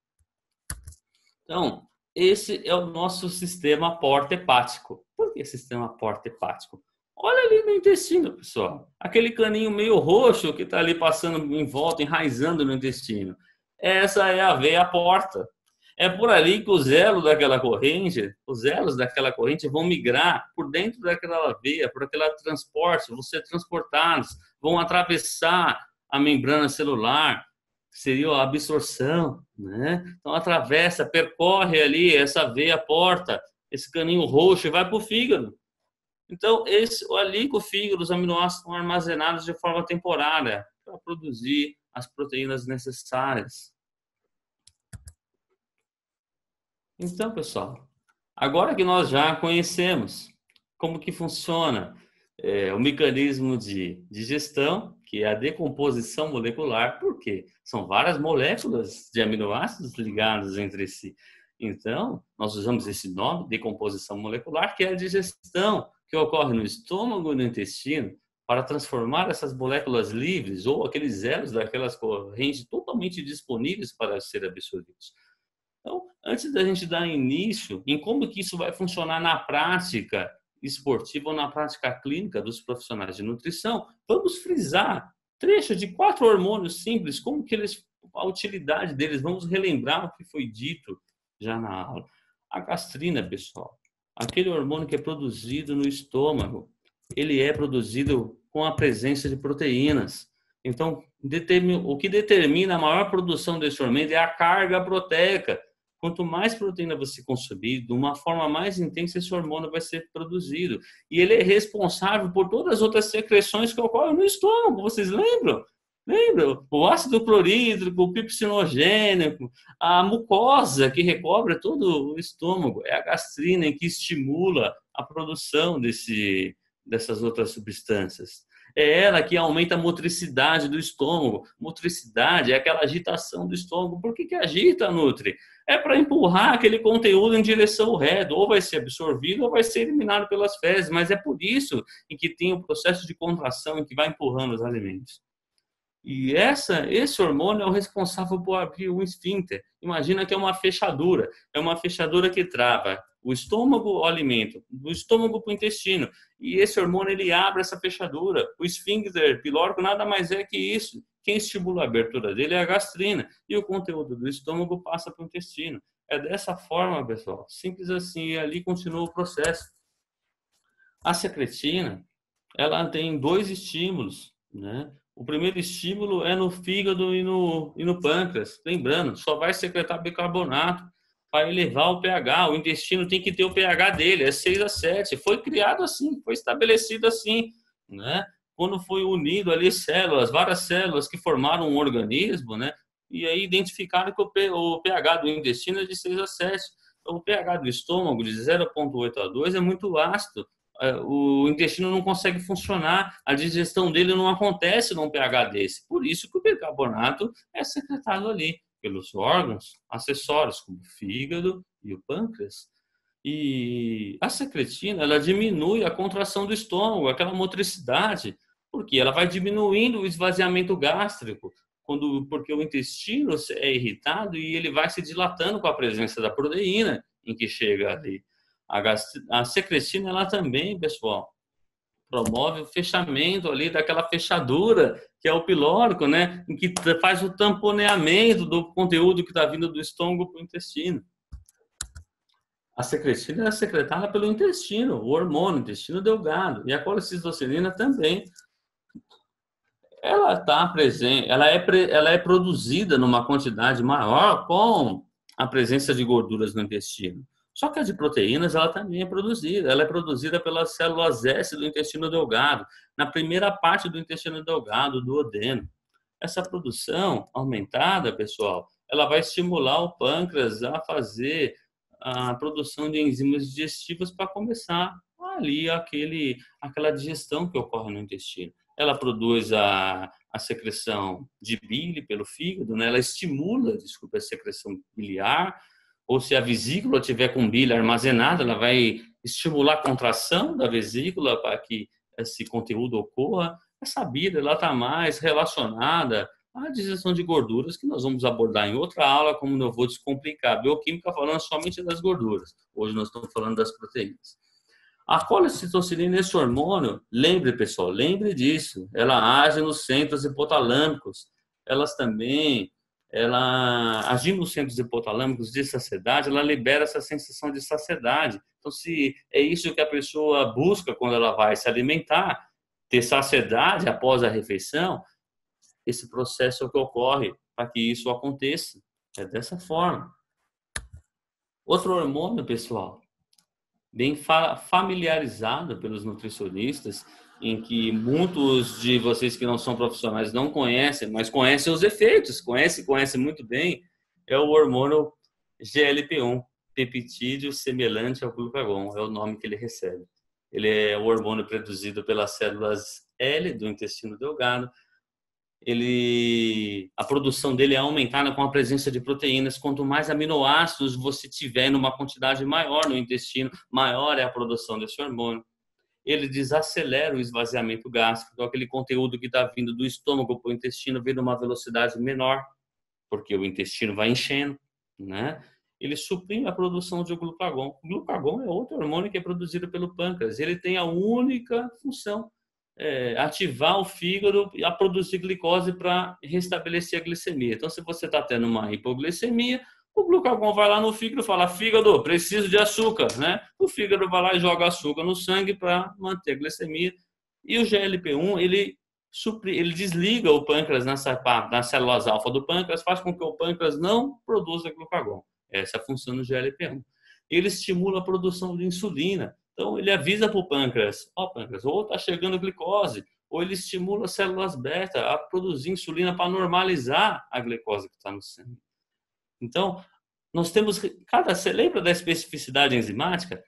Speaker 1: Então, esse é o nosso sistema porta-hepático. Por que sistema porta-hepático? Olha ali no intestino, pessoal. Aquele caninho meio roxo que está ali passando em volta, enraizando no intestino. Essa é a veia porta. É por ali que os elos daquela corrente vão migrar por dentro daquela veia, por aquele transporte, vão ser transportados, vão atravessar a membrana celular, que seria a absorção, né? Então atravessa, percorre ali essa veia porta, esse caninho roxo e vai para o fígado. Então, ali com o fígado, os aminoácidos estão armazenados de forma temporária para produzir as proteínas necessárias. Então, pessoal, agora que nós já conhecemos como que funciona o mecanismo de digestão, que é a decomposição molecular, por quê? São várias moléculas de aminoácidos ligadas entre si. Então, nós usamos esse nome, decomposição molecular, que é a digestão que ocorre no estômago e no intestino para transformar essas moléculas livres ou aqueles elos daquelas correntes totalmente disponíveis para serem absorvidos. Então, antes da gente dar início em como que isso vai funcionar na prática esportiva ou na prática clínica dos profissionais de nutrição, vamos frisar trechos de 4 hormônios simples, como que a utilidade deles, vamos relembrar o que foi dito já na aula. A gastrina, pessoal, Aquele hormônio que é produzido no estômago, ele é produzido com a presença de proteínas. Então, o que determina a maior produção desse hormônio é a carga proteica. Quanto mais proteína você consumir, de uma forma mais intensa, esse hormônio vai ser produzido. E ele é responsável por todas as outras secreções que ocorrem no estômago. Vocês lembram? Lembra? O ácido clorídrico, o pepsinogênico, a mucosa que recobre todo o estômago, é a gastrina que estimula a produção dessas outras substâncias. É ela que aumenta a motricidade do estômago. Motricidade é aquela agitação do estômago. Por que agita, Nutri? É para empurrar aquele conteúdo em direção ao reto, ou vai ser absorvido ou vai ser eliminado pelas fezes, mas é por isso em que tem o processo de contração em que vai empurrando os alimentos. E esse hormônio é o responsável por abrir o esfíncter. Imagina que é uma fechadura que trava o estômago ao alimento, do estômago para o intestino. E esse hormônio ele abre essa fechadura. O esfíncter pilórico nada mais é que isso. Quem estimula a abertura dele é a gastrina e o conteúdo do estômago passa para o intestino. É dessa forma, pessoal. Simples assim. E ali continua o processo. A secretina, ela tem dois estímulos, né? O primeiro estímulo é no fígado e no pâncreas. Lembrando, só vai secretar bicarbonato para elevar o pH. O intestino tem que ter o pH dele, é 6 a 7. Foi criado assim, foi estabelecido assim, né? Quando foi unido ali várias células que formaram um organismo, né? E aí identificaram que o pH do intestino é de 6 a 7. O pH do estômago de 0,8 a 2 é muito ácido. O intestino não consegue funcionar, a digestão dele não acontece num pH desse. Por isso que o bicarbonato é secretado ali pelos órgãos acessórios, como o fígado e o pâncreas. E a secretina, ela diminui a contração do estômago, aquela motricidade, porque ela vai diminuindo o esvaziamento gástrico, porque o intestino é irritado e ele vai se dilatando com a presença da proteína em que chega ali. A secretina, ela também, pessoal, promove o fechamento ali daquela fechadura, que é o pilórico, né? Em que faz o tamponeamento do conteúdo que está vindo do estômago para o intestino. A secretina é secretada pelo intestino, o hormônio, intestino delgado. E a colecistocilina também. Ela está presente, ela é produzida numa quantidade maior com a presença de gorduras no intestino. Só que a de proteínas, ela também é produzida. Ela é produzida pelas células S do intestino delgado, na primeira parte do intestino delgado, do duodeno. Essa produção aumentada, pessoal, ela vai estimular o pâncreas a fazer a produção de enzimas digestivas para começar ali aquela digestão que ocorre no intestino. Ela produz a secreção de bile pelo fígado, né? Ela estimula, a secreção biliar, ou se a vesícula tiver com bile armazenada, ela vai estimular a contração da vesícula para que esse conteúdo ocorra. Essa bile está mais relacionada à digestão de gorduras, que nós vamos abordar em outra aula, como eu vou descomplicar. Bioquímica falando somente das gorduras. Hoje nós estamos falando das proteínas. A colecistocilina, esse hormônio, lembre, pessoal, lembre disso. Ela age nos centros hipotalâmicos. Ela agindo nos centros hipotalâmicos de saciedade, ela libera essa sensação de saciedade. Então, se é isso que a pessoa busca quando ela vai se alimentar, ter saciedade após a refeição, esse processo é o que ocorre para que isso aconteça. É dessa forma. Outro hormônio, pessoal, bem familiarizado pelos nutricionistas, em que muitos de vocês que não são profissionais não conhecem, mas conhecem os efeitos, conhecem muito bem, é o hormônio GLP-1, peptídeo semelhante ao glucagon, é o nome que ele recebe. Ele é o hormônio produzido pelas células L do intestino delgado. A produção dele é aumentada com a presença de proteínas. Quanto mais aminoácidos você tiver numa quantidade maior no intestino, maior é a produção desse hormônio. Ele desacelera o esvaziamento gástrico, então aquele conteúdo que está vindo do estômago para o intestino vem numa velocidade menor, porque o intestino vai enchendo, né? Ele suprime a produção de glucagon. O glucagon é outro hormônio que é produzido pelo pâncreas. Ele tem a única função ativar o fígado a produzir glicose para restabelecer a glicemia. Então, se você está tendo uma hipoglicemia, O glucagon vai lá no fígado e fala, fígado, preciso de açúcar, né? O fígado vai lá e joga açúcar no sangue para manter a glicemia. E o GLP-1, ele desliga o pâncreas nas células alfa do pâncreas, faz com que o pâncreas não produza glucagon. Essa é a função do GLP-1. Ele estimula a produção de insulina. Então, ele avisa para o pâncreas, pâncreas, ou está chegando glicose, ou ele estimula as células beta a produzir insulina para normalizar a glicose que está no sangue. Então, nós temos... Você lembra da especificidade enzimática?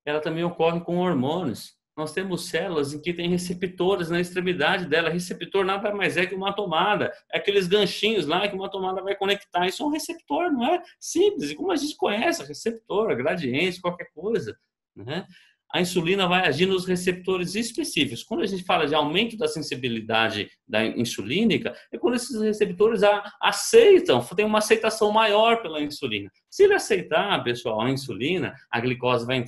Speaker 1: Ela também ocorre com hormônios. Nós temos células em que tem receptores na extremidade dela. Receptor nada mais é que uma tomada. É aqueles ganchinhos lá que uma tomada vai conectar. Isso é um receptor, não é simples. E como a gente conhece, receptor, gradiente, qualquer coisa, né? A insulina vai agir nos receptores específicos. Quando a gente fala de aumento da sensibilidade da insulínica, é quando esses receptores aceitam, tem uma aceitação maior pela insulina. Se ele aceitar, pessoal, a insulina, a glicose vai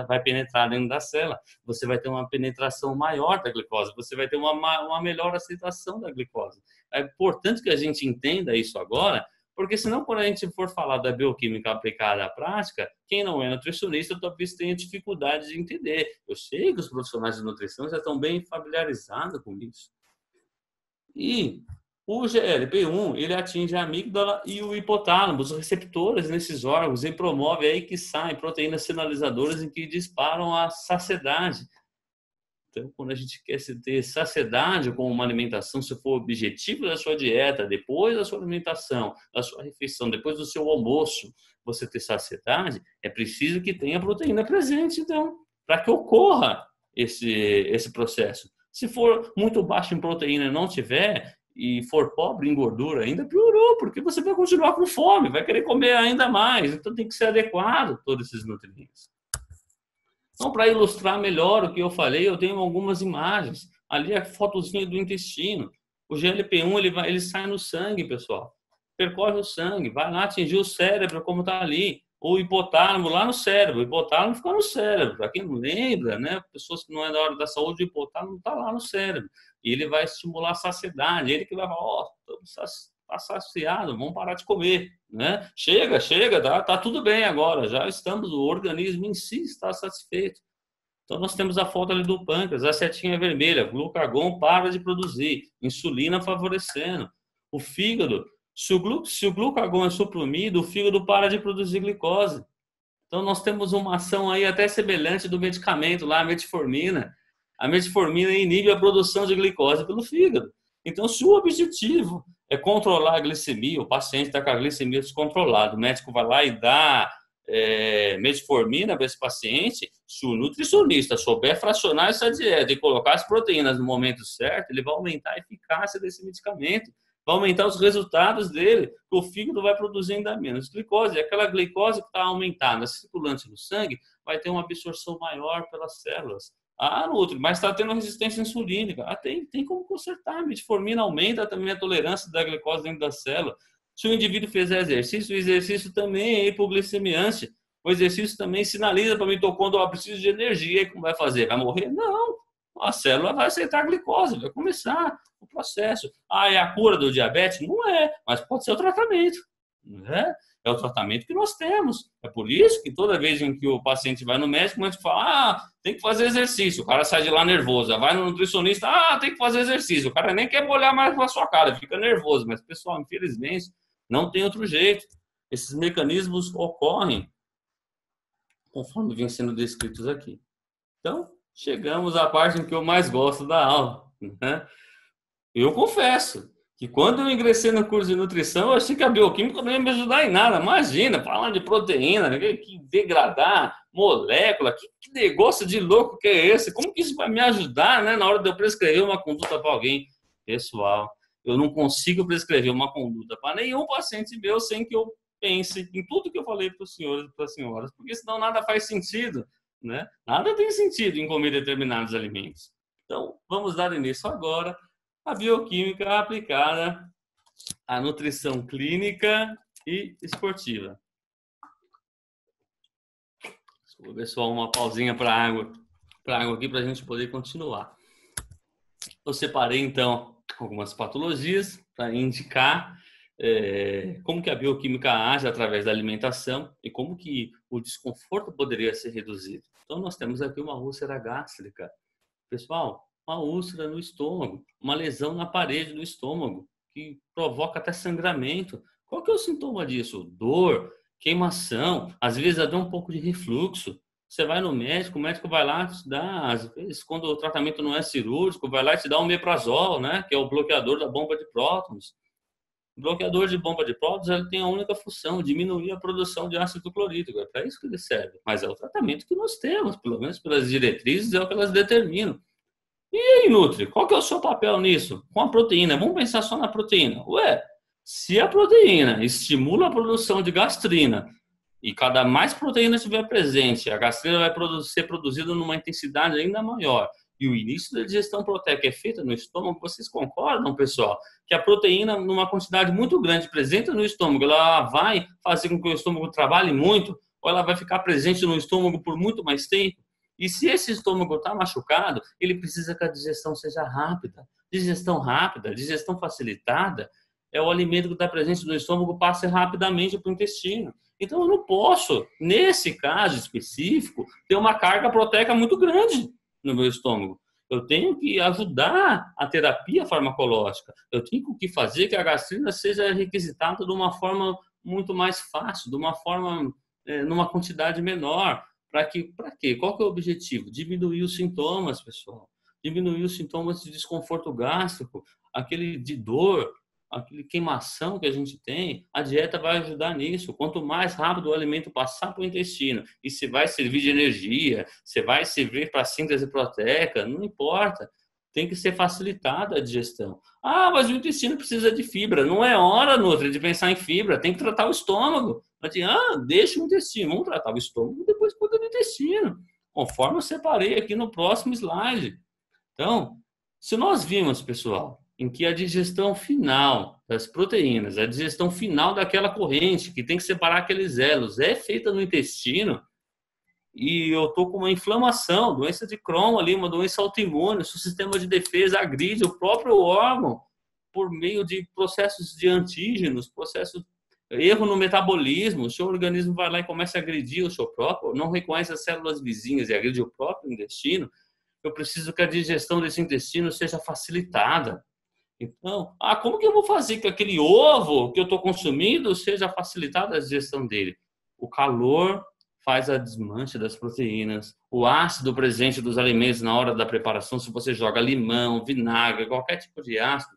Speaker 1: vai penetrar dentro da célula. Você vai ter uma penetração maior da glicose, você vai ter uma melhor aceitação da glicose. É importante que a gente entenda isso agora, porque senão, quando a gente for falar da bioquímica aplicada à prática, quem não é nutricionista talvez tenha dificuldade de entender. Eu sei que os profissionais de nutrição já estão bem familiarizados com isso. E o GLP-1, ele atinge a amígdala e o hipotálamo, os receptores nesses órgãos, e promove aí que saem proteínas sinalizadoras em que disparam a saciedade. Então, quando a gente quer ter saciedade com uma alimentação, se for o objetivo da sua dieta, depois da sua alimentação, da sua refeição, depois do seu almoço, você ter saciedade, é preciso que tenha proteína presente, então, para que ocorra esse processo. Se for muito baixo em proteína e não tiver, e for pobre em gordura, ainda piorou, porque você vai continuar com fome, vai querer comer ainda mais. Então, tem que ser adequado todos esses nutrientes. Então, para ilustrar melhor o que eu falei, eu tenho algumas imagens. Ali a fotozinha do intestino. O GLP-1 ele sai no sangue, pessoal. Percorre o sangue, vai lá atingir o cérebro, como está ali. O hipotálamo lá no cérebro. O hipotálamo fica no cérebro. Para quem não lembra, né? Pessoas que não é da área da saúde, o hipotálamo está lá no cérebro. E ele vai estimular a saciedade. Ele que vai falar, está saciado, vamos parar de comer, né? Chega, tá tudo bem agora, já estamos, o organismo em si está satisfeito. Então nós temos a foto ali do pâncreas, a setinha vermelha, glucagon para de produzir, insulina favorecendo. O fígado, se o glucagon é suprimido, o fígado para de produzir glicose. Então nós temos uma ação aí até semelhante do medicamento lá, a metformina. A metformina inibe a produção de glicose pelo fígado. Então, se o objetivo é controlar a glicemia, o paciente está com a glicemia descontrolada, o médico vai lá e dá metformina para esse paciente, se o nutricionista souber fracionar essa dieta e colocar as proteínas no momento certo, ele vai aumentar a eficácia desse medicamento, vai aumentar os resultados dele, o fígado vai produzir ainda menos glicose, e aquela glicose que está aumentada, circulante no sangue, vai ter uma absorção maior pelas células. Nutri, mas está tendo resistência insulínica. Tem como consertar. A metformina aumenta também a tolerância da glicose dentro da célula. Se o indivíduo fizer exercício, o exercício também é hipoglicemiante. O exercício também sinaliza para a mitocôndria, preciso de energia. E como vai fazer? Vai morrer? Não. A célula vai aceitar a glicose, vai começar o processo. É a cura do diabetes? Não é, mas pode ser o tratamento. Né? É o tratamento que nós temos. É por isso que toda vez em que o paciente vai no médico, o médico fala, tem que fazer exercício. O cara sai de lá nervoso. Vai no nutricionista, tem que fazer exercício. O cara nem quer olhar mais para a sua cara, fica nervoso. Mas, pessoal, infelizmente, não tem outro jeito. Esses mecanismos ocorrem conforme vem sendo descritos aqui. Então, chegamos à parte em que eu mais gosto da aula. Né? Eu confesso que quando eu ingressei no curso de nutrição, eu achei que a bioquímica não ia me ajudar em nada. Imagina, falando de proteína, que degradar molécula, que negócio de louco que é esse? Como que isso vai me ajudar, né, na hora de eu prescrever uma conduta para alguém? Pessoal, eu não consigo prescrever uma conduta para nenhum paciente meu sem que eu pense em tudo que eu falei para os senhores e para as senhoras, porque senão nada faz sentido, né? Nada tem sentido em comer determinados alimentos. Então, vamos dar início agora a bioquímica aplicada à nutrição clínica e esportiva. Vou ver só uma pausinha para água aqui para a gente poder continuar. Eu separei então algumas patologias para indicar como que a bioquímica age através da alimentação e como que o desconforto poderia ser reduzido. Então, nós temos aqui uma úlcera gástrica. Pessoal, uma úlcera no estômago, uma lesão na parede do estômago, que provoca até sangramento. Qual que é o sintoma disso? Dor, queimação, às vezes até um pouco de refluxo. Você vai no médico, o médico vai lá te dar, às vezes, quando o tratamento não é cirúrgico, vai lá e te dá um omeprazol, né, que é o bloqueador da bomba de prótons. O bloqueador de bomba de prótons, ele tem a única função, diminuir a produção de ácido clorídrico. É para isso que ele serve. Mas é o tratamento que nós temos, pelo menos pelas diretrizes, é o que elas determinam. E aí, Nutri, qual que é o seu papel nisso? Com a proteína, vamos pensar só na proteína. Ué, se a proteína estimula a produção de gastrina e cada mais proteína estiver presente, a gastrina vai ser produzida numa intensidade ainda maior. E o início da digestão proteica é feita no estômago, vocês concordam, pessoal? Que a proteína, numa quantidade muito grande presente no estômago, ela vai fazer com que o estômago trabalhe muito, ou ela vai ficar presente no estômago por muito mais tempo? E se esse estômago está machucado, ele precisa que a digestão seja rápida. Digestão rápida, digestão facilitada, é o alimento que está presente no estômago passe rapidamente para o intestino. Então, eu não posso, nesse caso específico, ter uma carga proteica muito grande no meu estômago. Eu tenho que ajudar a terapia farmacológica. Eu tenho que fazer que a gastrina seja requisitada de uma forma muito mais fácil, de uma forma, numa quantidade menor. Para quê? Qual que é o objetivo? Diminuir os sintomas, pessoal. Diminuir os sintomas de desconforto gástrico, aquele de dor, aquele queimação que a gente tem. A dieta vai ajudar nisso. Quanto mais rápido o alimento passar para o intestino, e se vai servir de energia, se vai servir para síntese proteica, não importa. Tem que ser facilitada a digestão. Ah, mas o intestino precisa de fibra. Não é hora, Nutri, de pensar em fibra. Tem que tratar o estômago. Deixa o intestino. Vamos tratar o estômago, depois cuida do intestino. Conforme eu separei aqui no próximo slide. Então, se nós vimos, pessoal, em que a digestão final das proteínas, a digestão final daquela corrente, que tem que separar aqueles elos, é feita no intestino, e eu estou com uma inflamação, doença de Crohn ali, uma doença autoimune, o seu sistema de defesa agride o próprio órgão por meio de processos de antígenos, erro no metabolismo, o seu organismo vai lá e começa a agredir o seu próprio, não reconhece as células vizinhas e agride o próprio intestino. Eu preciso que a digestão desse intestino seja facilitada. Então, como que eu vou fazer que aquele ovo que eu estou consumindo seja facilitada a digestão dele? O calor faz a desmanche das proteínas, o ácido presente dos alimentos na hora da preparação, se você joga limão, vinagre, qualquer tipo de ácido,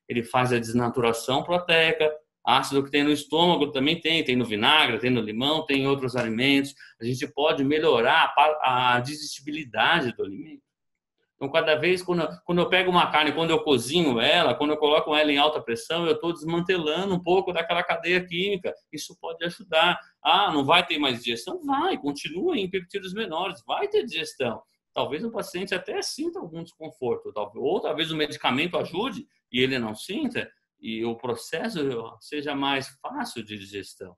Speaker 1: ele faz a desnaturação proteica. Ácido que tem no estômago também tem no vinagre, tem no limão, tem em outros alimentos. A gente pode melhorar a digestibilidade do alimento. Então, cada vez, quando eu pego uma carne, quando eu cozinho ela, quando eu coloco ela em alta pressão, eu estou desmantelando um pouco daquela cadeia química. Isso pode ajudar. Não vai ter mais digestão? Vai, continua em peptídeos menores, vai ter digestão. Talvez o paciente até sinta algum desconforto, ou talvez o medicamento ajude e ele não sinta, e o processo seja mais fácil de digestão.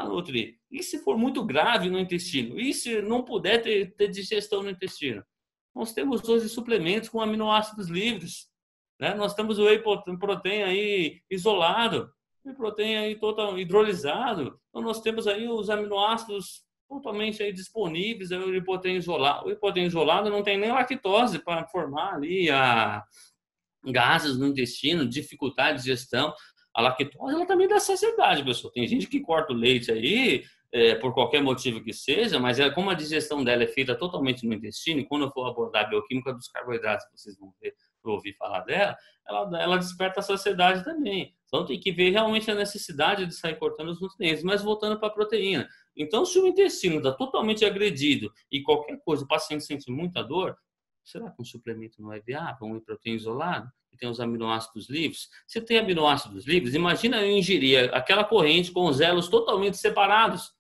Speaker 1: Nutri, e se for muito grave no intestino? E se não puder ter digestão no intestino? Nós temos hoje suplementos com aminoácidos livres, né? Nós temos o whey protein aí isolado, whey protein aí total hidrolisado. Então nós temos aí os aminoácidos totalmente aí disponíveis, aí o whey protein isolado. O whey protein isolado não tem nem lactose para formar ali gases no intestino, dificultar a digestão. A lactose ela também dá saciedade, pessoal. Tem gente que corta o leite aí por qualquer motivo que seja, mas como a digestão dela é feita totalmente no intestino, e quando eu for abordar a bioquímica dos carboidratos, vocês vão ouvir falar dela, ela desperta a saciedade também. Então tem que ver realmente a necessidade de sair cortando os nutrientes. Mas voltando para a proteína. Então, se o intestino está totalmente agredido e qualquer coisa, o paciente sente muita dor, será que um suplemento não é viável? Um proteína isolado, que tem os aminoácidos livres? Se tem aminoácidos livres, imagina eu ingerir aquela corrente com os elos totalmente separados.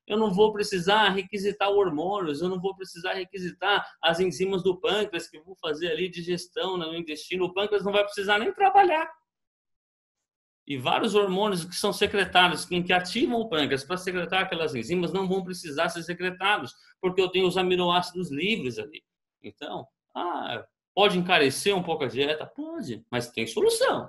Speaker 1: Eu não vou precisar requisitar hormônios, eu não vou precisar requisitar as enzimas do pâncreas que vão fazer ali digestão no intestino. O pâncreas não vai precisar nem trabalhar. E vários hormônios que são secretados, que ativam o pâncreas para secretar aquelas enzimas, não vão precisar ser secretados, porque eu tenho os aminoácidos livres ali. Então, pode encarecer um pouco a dieta? Pode, mas tem solução.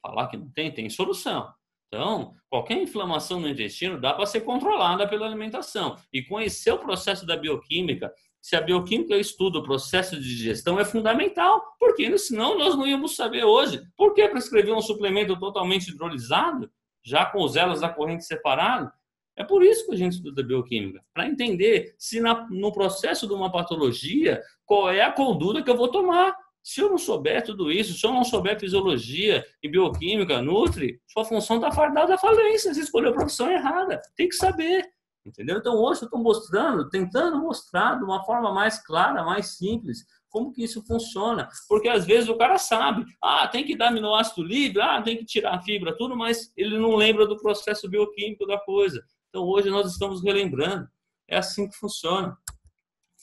Speaker 1: Falar que não tem, tem solução. Então, qualquer inflamação no intestino dá para ser controlada pela alimentação. E conhecer o processo da bioquímica, se a bioquímica estuda o processo de digestão, é fundamental, porque senão nós não íamos saber hoje. Por que prescrever um suplemento totalmente hidrolisado, já com os elos da corrente separados? É por isso que a gente estuda bioquímica, para entender se no processo de uma patologia, qual é a conduta que eu vou tomar. Se eu não souber tudo isso, se eu não souber fisiologia e bioquímica, nutri, sua função está fardada à falência. Você escolheu a profissão errada. Tem que saber. Entendeu? Então, hoje eu estou tentando mostrar de uma forma mais clara, mais simples, como que isso funciona. Porque às vezes o cara sabe, tem que dar aminoácido livre, tem que tirar a fibra, tudo, mas ele não lembra do processo bioquímico da coisa. Então, hoje nós estamos relembrando. É assim que funciona.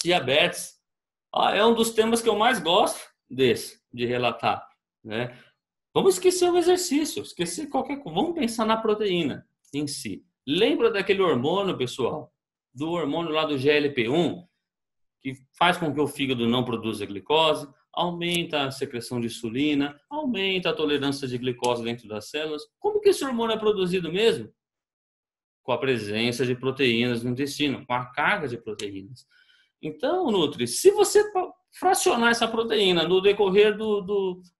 Speaker 1: Diabetes. É um dos temas que eu mais gosto de relatar, né? Vamos esquecer o exercício, esquecer qualquer coisa. Vamos pensar na proteína em si. Lembra daquele hormônio, pessoal? Do hormônio lá do GLP-1, que faz com que o fígado não produza glicose, aumenta a secreção de insulina, aumenta a tolerância de glicose dentro das células. Como que esse hormônio é produzido mesmo? Com a presença de proteínas no intestino, com a carga de proteínas. Então, Nutri, se você fracionar essa proteína no decorrer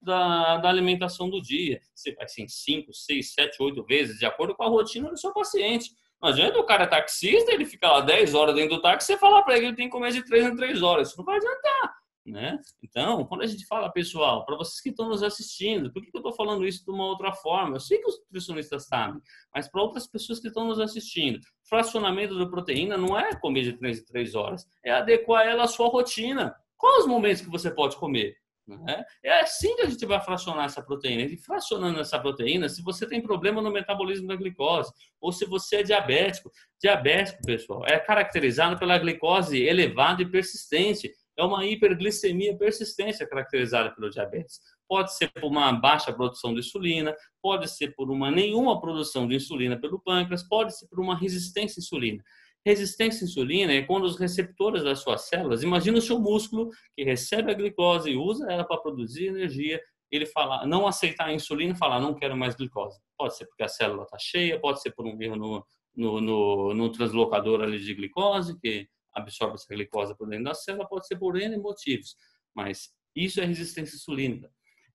Speaker 1: da alimentação do dia, você vai ser em 5, 6, 7, 8 vezes, de acordo com a rotina do seu paciente. Não adianta o cara taxista, ele fica lá 10 horas dentro do táxi, você falar para ele que ele tem que comer de 3 em 3 horas. Isso não vai adiantar, né? Então, quando a gente fala, pessoal, para vocês que estão nos assistindo, por que eu estou falando isso de uma outra forma? Eu sei que os nutricionistas sabem, mas para outras pessoas que estão nos assistindo, fracionamento da proteína não é comer de 3 em 3 horas, é adequar ela à sua rotina. Quais os momentos que você pode comer? É assim que a gente vai fracionar essa proteína. E fracionando essa proteína, se você tem problema no metabolismo da glicose, ou se você é diabético. Diabético, pessoal, é caracterizado pela glicose elevada e persistente. É uma hiperglicemia persistente caracterizada pelo diabetes. Pode ser por uma baixa produção de insulina, pode ser por nenhuma produção de insulina pelo pâncreas, pode ser por uma resistência à insulina. Resistência à insulina é quando os receptores das suas células, imagina o seu músculo que recebe a glicose e usa ela para produzir energia, ele fala, não aceitar a insulina e falar, não quero mais glicose. Pode ser porque a célula está cheia, pode ser por um erro no translocador ali de glicose, que absorve essa glicose por dentro da célula, pode ser por N motivos, mas isso é resistência insulínica.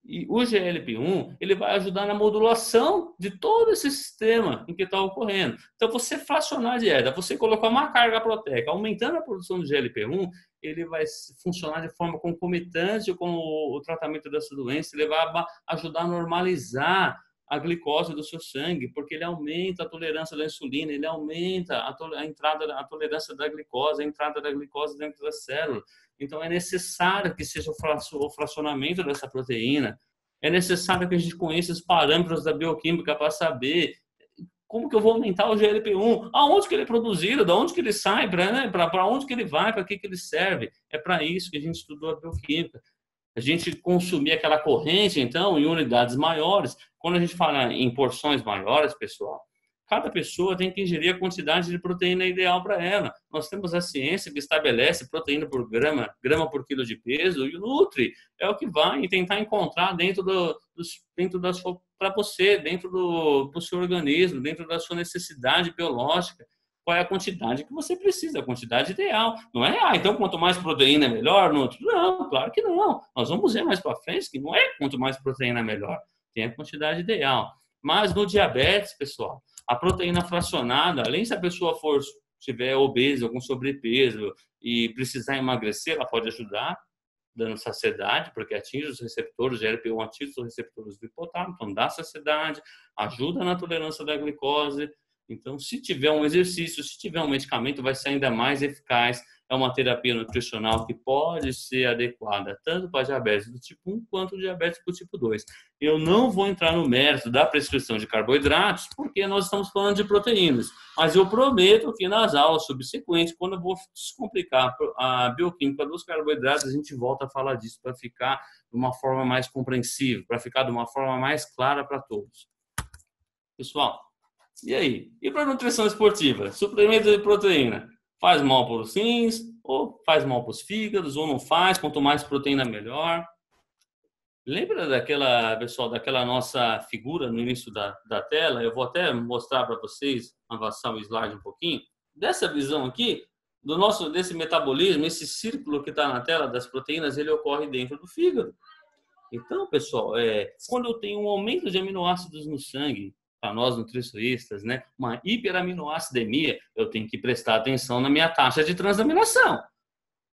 Speaker 1: E o GLP-1, ele vai ajudar na modulação de todo esse sistema em que está ocorrendo. Então, você fracionar a dieta, você colocar uma carga proteica, aumentando a produção do GLP-1, ele vai funcionar de forma concomitante com o tratamento dessa doença, ele vai ajudar a normalizar a glicose do seu sangue, porque ele aumenta a tolerância da insulina, ele aumenta a tolerância da glicose, a entrada da glicose dentro da célula. Então, é necessário que seja o fracionamento dessa proteína, é necessário que a gente conheça os parâmetros da bioquímica para saber como que eu vou aumentar o GLP-1, aonde que ele é produzido, de onde que ele sai, para onde que ele vai, para que ele serve. É para isso que a gente estudou a bioquímica. A gente consumir aquela corrente, então, em unidades maiores. Quando a gente fala em porções maiores, pessoal, cada pessoa tem que ingerir a quantidade de proteína ideal para ela. Nós temos a ciência que estabelece proteína por grama por quilo de peso, e o Nutri é o que vai tentar encontrar dentro da sua, para você, dentro do seu organismo, dentro da sua necessidade biológica. Qual é a quantidade que você precisa, a quantidade ideal. Não é, então quanto mais proteína é melhor, Nutri? Não, claro que não. Nós vamos ver mais para frente que não é quanto mais proteína é melhor. Tem a quantidade ideal. Mas no diabetes, pessoal, a proteína fracionada, além se a pessoa tiver obesa ou com sobrepeso e precisar emagrecer, ela pode ajudar, dando saciedade, porque atinge os receptores, GLP-1 atinge os receptores do hipotálamo, então dá saciedade, ajuda na tolerância da glicose. Então, se tiver um exercício, se tiver um medicamento, vai ser ainda mais eficaz. É uma terapia nutricional que pode ser adequada tanto para diabetes do tipo 1 quanto diabetes do tipo 2. Eu não vou entrar no mérito da prescrição de carboidratos, porque nós estamos falando de proteínas. Mas eu prometo que nas aulas subsequentes, quando eu vou descomplicar a bioquímica dos carboidratos, a gente volta a falar disso para ficar de uma forma mais compreensível, para ficar de uma forma mais clara para todos. Pessoal, e aí? E para a nutrição esportiva? Suplemento de proteína. Faz mal para os rins, ou faz mal para os fígados, ou não faz? Quanto mais proteína, melhor. Lembra daquela, pessoal, daquela nossa figura no início da tela? Eu vou até mostrar para vocês, avançar o slide um pouquinho. Dessa visão aqui, desse metabolismo, esse círculo que está na tela das proteínas, ele ocorre dentro do fígado. Então, pessoal, quando eu tenho um aumento de aminoácidos no sangue, para nós nutricionistas, né, uma hiperaminoacidemia, eu tenho que prestar atenção na minha taxa de transaminação.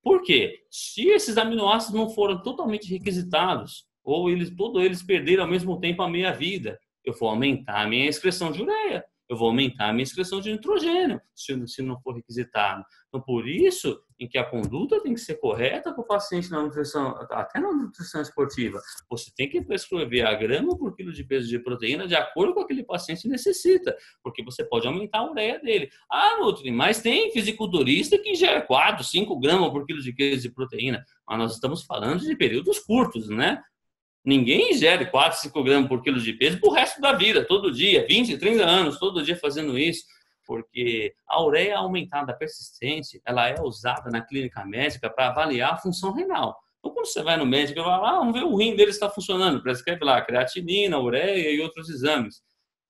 Speaker 1: Por quê? Se esses aminoácidos não foram totalmente requisitados, ou todos eles perderam ao mesmo tempo a meia-vida, eu vou aumentar a minha excreção de ureia, eu vou aumentar a minha excreção de nitrogênio, se não for requisitado. Então, por isso, em que a conduta tem que ser correta para o paciente na nutrição, até na nutrição esportiva. Você tem que prescrever a grama por quilo de peso de proteína de acordo com o que aquele paciente necessita, porque você pode aumentar a ureia dele. Ah, Nutri, mas tem fisiculturista que ingere 4, 5 gramas por quilo de peso de proteína. Mas nós estamos falando de períodos curtos, né? Ninguém ingere 4, 5 gramas por quilo de peso pro resto da vida, todo dia, 20, 30 anos, todo dia fazendo isso, porque a ureia aumentada persistente, ela é usada na clínica médica para avaliar a função renal. Então, quando você vai no médico, ele vai lá, vamos ver o rim dele está funcionando, prescreve lá creatinina, ureia e outros exames.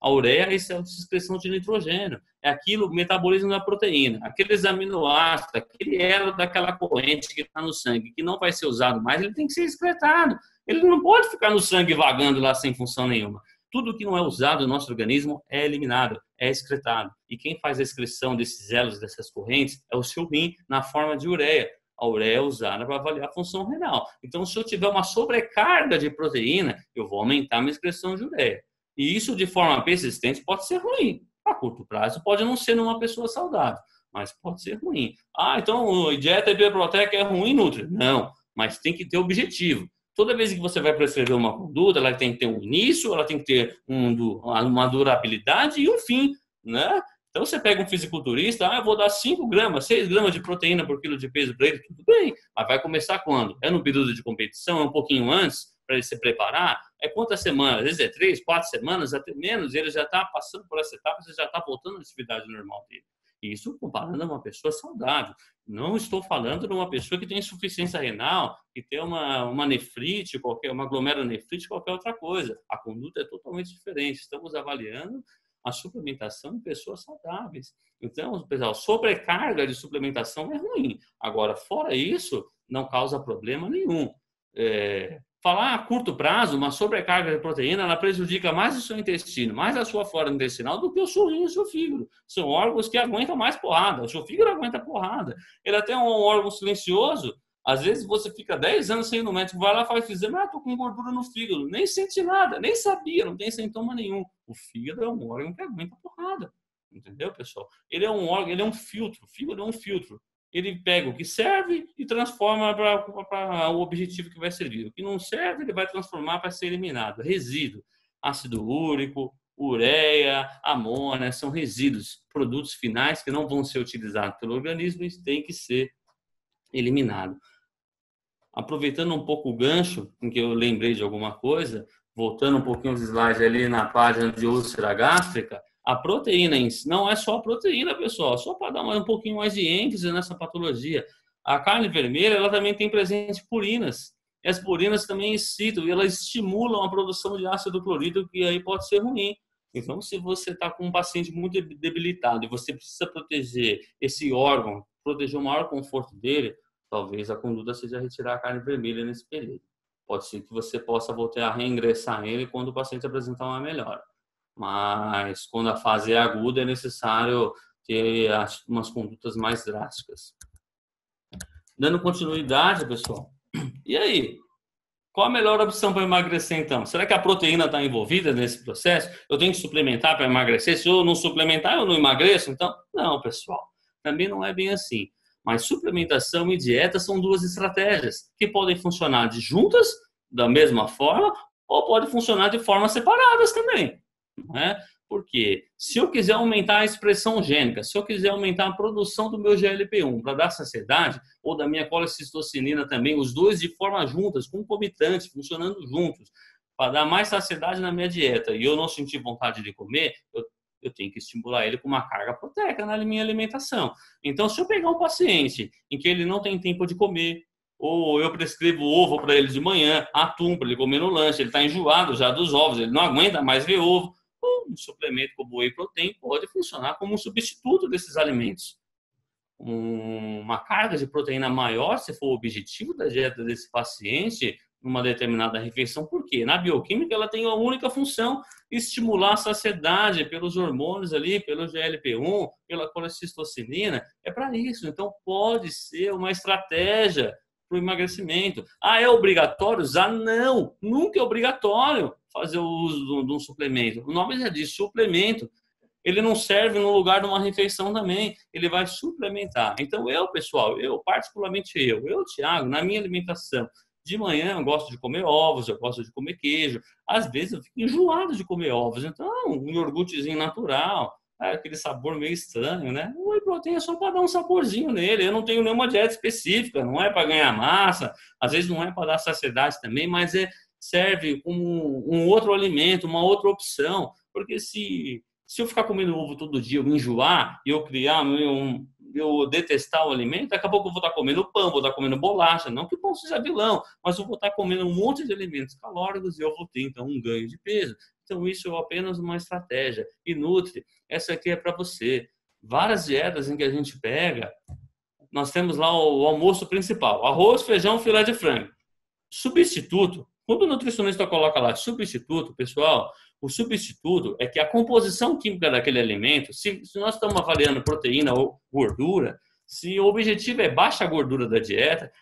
Speaker 1: A ureia é a excreção de nitrogênio, é aquilo, o metabolismo da proteína, aqueles aminoácidos, aquele elo daquela corrente que está no sangue, que não vai ser usado mais, ele tem que ser excretado. Ele não pode ficar no sangue vagando lá sem função nenhuma. Tudo que não é usado no nosso organismo é eliminado, é excretado. E quem faz a excreção desses elos, dessas correntes, é o seu rim na forma de ureia. A ureia é usada para avaliar a função renal. Então, se eu tiver uma sobrecarga de proteína, eu vou aumentar a minha excreção de ureia. E isso, de forma persistente, pode ser ruim. A curto prazo, pode não ser numa pessoa saudável, mas pode ser ruim. Ah, então dieta hiperproteica é ruim, Nutri? Não, mas tem que ter objetivo. Toda vez que você vai prescrever uma conduta, ela tem que ter um início, ela tem que ter uma durabilidade e um fim, né? Então, você pega um fisiculturista, eu vou dar 5 gramas, 6 gramas de proteína por quilo de peso para ele, tudo bem, mas vai começar quando? É no período de competição, é um pouquinho antes, para ele se preparar? É quantas semanas? Às vezes é 3, 4 semanas, até menos, ele já está passando por essa etapa, você já está voltando à atividade normal dele. Isso comparando a uma pessoa saudável. Não estou falando de uma pessoa que tem insuficiência renal, que tem uma nefrite, uma glomerulonefrite, qualquer outra coisa. A conduta é totalmente diferente. Estamos avaliando a suplementação em pessoas saudáveis. Então, pessoal, sobrecarga de suplementação é ruim. Agora, fora isso, não causa problema nenhum. Falar a curto prazo, uma sobrecarga de proteína, ela prejudica mais o seu intestino, mais a sua flora intestinal do que o seu rim e o seu fígado. São órgãos que aguentam mais porrada. O seu fígado aguenta porrada. Ele até é um órgão silencioso. Às vezes você fica 10 anos sem ir no médico, vai lá e faz exame, tô com gordura no fígado. Nem sente nada, nem sabia, não tem sintoma nenhum. O fígado é um órgão que aguenta porrada. Entendeu, pessoal? Ele é um órgão, ele é um filtro. O fígado é um filtro. Ele pega o que serve e transforma para o objetivo que vai servir. O que não serve, ele vai transformar para ser eliminado. Resíduo, ácido úrico, ureia, amônia, são resíduos, produtos finais que não vão ser utilizados pelo organismo e têm que ser eliminados. Aproveitando um pouco o gancho, em que eu lembrei de alguma coisa, voltando um pouquinho os slides ali na página de úlcera gástrica, a proteína em si, não é só a proteína, pessoal, só para dar um pouquinho mais de ênfase nessa patologia. A carne vermelha, ela também tem presente purinas. E as purinas também excitam, e elas estimulam a produção de ácido clorídrico, que aí pode ser ruim. Então, se você está com um paciente muito debilitado e você precisa proteger esse órgão, proteger o maior conforto dele, talvez a conduta seja retirar a carne vermelha nesse período. Pode ser que você possa voltar a reingressar ele quando o paciente apresentar uma melhora. Mas quando a fase é aguda, é necessário ter umas condutas mais drásticas. Dando continuidade, pessoal. E aí? Qual a melhor opção para emagrecer, então? Será que a proteína está envolvida nesse processo? Eu tenho que suplementar para emagrecer? Se eu não suplementar, eu não emagreço? Então, não, pessoal. Também não é bem assim. Mas suplementação e dieta são duas estratégias que podem funcionar de juntas, da mesma forma, ou podem funcionar de formas separadas também. Não é? Porque se eu quiser aumentar a expressão gênica, se eu quiser aumentar a produção do meu GLP-1 para dar saciedade, ou da minha colecistocinina também, os dois de forma juntas, concomitantes, funcionando juntos, para dar mais saciedade na minha dieta, e eu não sentir vontade de comer, eu tenho que estimular ele com uma carga proteica na minha alimentação. Então, se eu pegar um paciente em que ele não tem tempo de comer, Ou eu prescrevo ovo para ele de manhã, atum para ele comer no lanche, ele está enjoado já dos ovos, ele não aguenta mais ver ovo. Ou um suplemento como o whey protein pode funcionar como um substituto desses alimentos. Uma carga de proteína maior, se for o objetivo da dieta desse paciente, numa determinada refeição. Por quê? Na bioquímica, ela tem a única função: estimular a saciedade pelos hormônios ali, pelo GLP-1, pela colecistocinina. É para isso. Então, pode ser uma estratégia para o emagrecimento. Ah, é obrigatório usar? Não, nunca é obrigatório fazer o uso de um suplemento. O nome já diz suplemento. Ele não serve no lugar de uma refeição também, ele vai suplementar. Então, particularmente eu, Thiago, na minha alimentação, de manhã eu gosto de comer ovos, eu gosto de comer queijo. Às vezes eu fico enjoado de comer ovos, então um iogurtezinho natural, aquele sabor meio estranho, né? O whey protein é só para dar um saborzinho nele. Eu não tenho nenhuma dieta específica, não é para ganhar massa, às vezes não é para dar saciedade também, mas serve como um outro alimento, uma outra opção, porque se eu ficar comendo ovo todo dia, eu me enjoar, e eu detestar o alimento, daqui a pouco eu vou estar comendo pão, vou estar comendo bolacha, não que o pão seja vilão, mas eu vou estar comendo um monte de alimentos calóricos e eu vou ter, então, um ganho de peso. Então, isso é apenas uma estratégia. E Nutri, essa aqui é para você. Várias dietas em que a gente pega, nós temos lá o almoço principal: arroz, feijão, filé de frango. Substituto, quando o nutricionista coloca lá substituto, pessoal, o substituto é que a composição química daquele alimento, se nós estamos avaliando proteína ou gordura, se o objetivo é baixa gordura da dieta,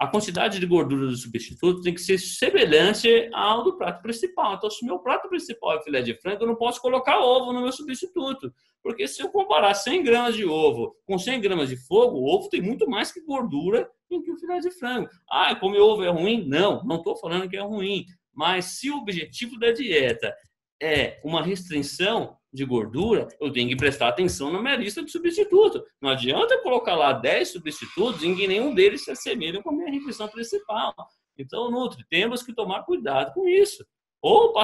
Speaker 1: a quantidade de gordura do substituto tem que ser semelhante ao do prato principal. Então, se o meu prato principal é filé de frango, eu não posso colocar ovo no meu substituto. Porque se eu comparar 100 gramas de ovo com 100 gramas de fogo, o ovo tem muito mais que gordura do que o filé de frango. Ah, comer ovo é ruim? Não estou falando que é ruim. Mas se o objetivo da dieta é uma restrição de gordura, eu tenho que prestar atenção na minha lista de substitutos. Não adianta colocar lá 10 substitutos em que nenhum deles se assemelham com a minha refeição principal. Então, Nutri, temos que tomar cuidado com isso. Ou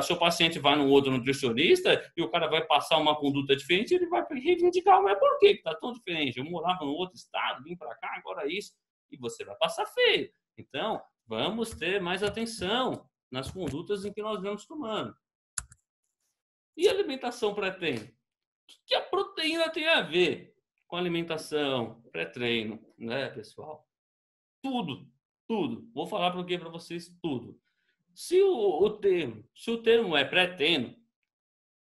Speaker 1: seu paciente vai num outro nutricionista e o cara vai passar uma conduta diferente, ele vai reivindicar, mas por que está tão diferente? Eu morava num outro estado, vim para cá, agora isso. E você vai passar feio. Então, vamos ter mais atenção nas condutas em que nós vamos tomando. E alimentação pré-treino? O que a proteína tem a ver com alimentação, pré-treino, né, pessoal? Tudo. Vou falar para vocês tudo. Se o termo é pré-treino,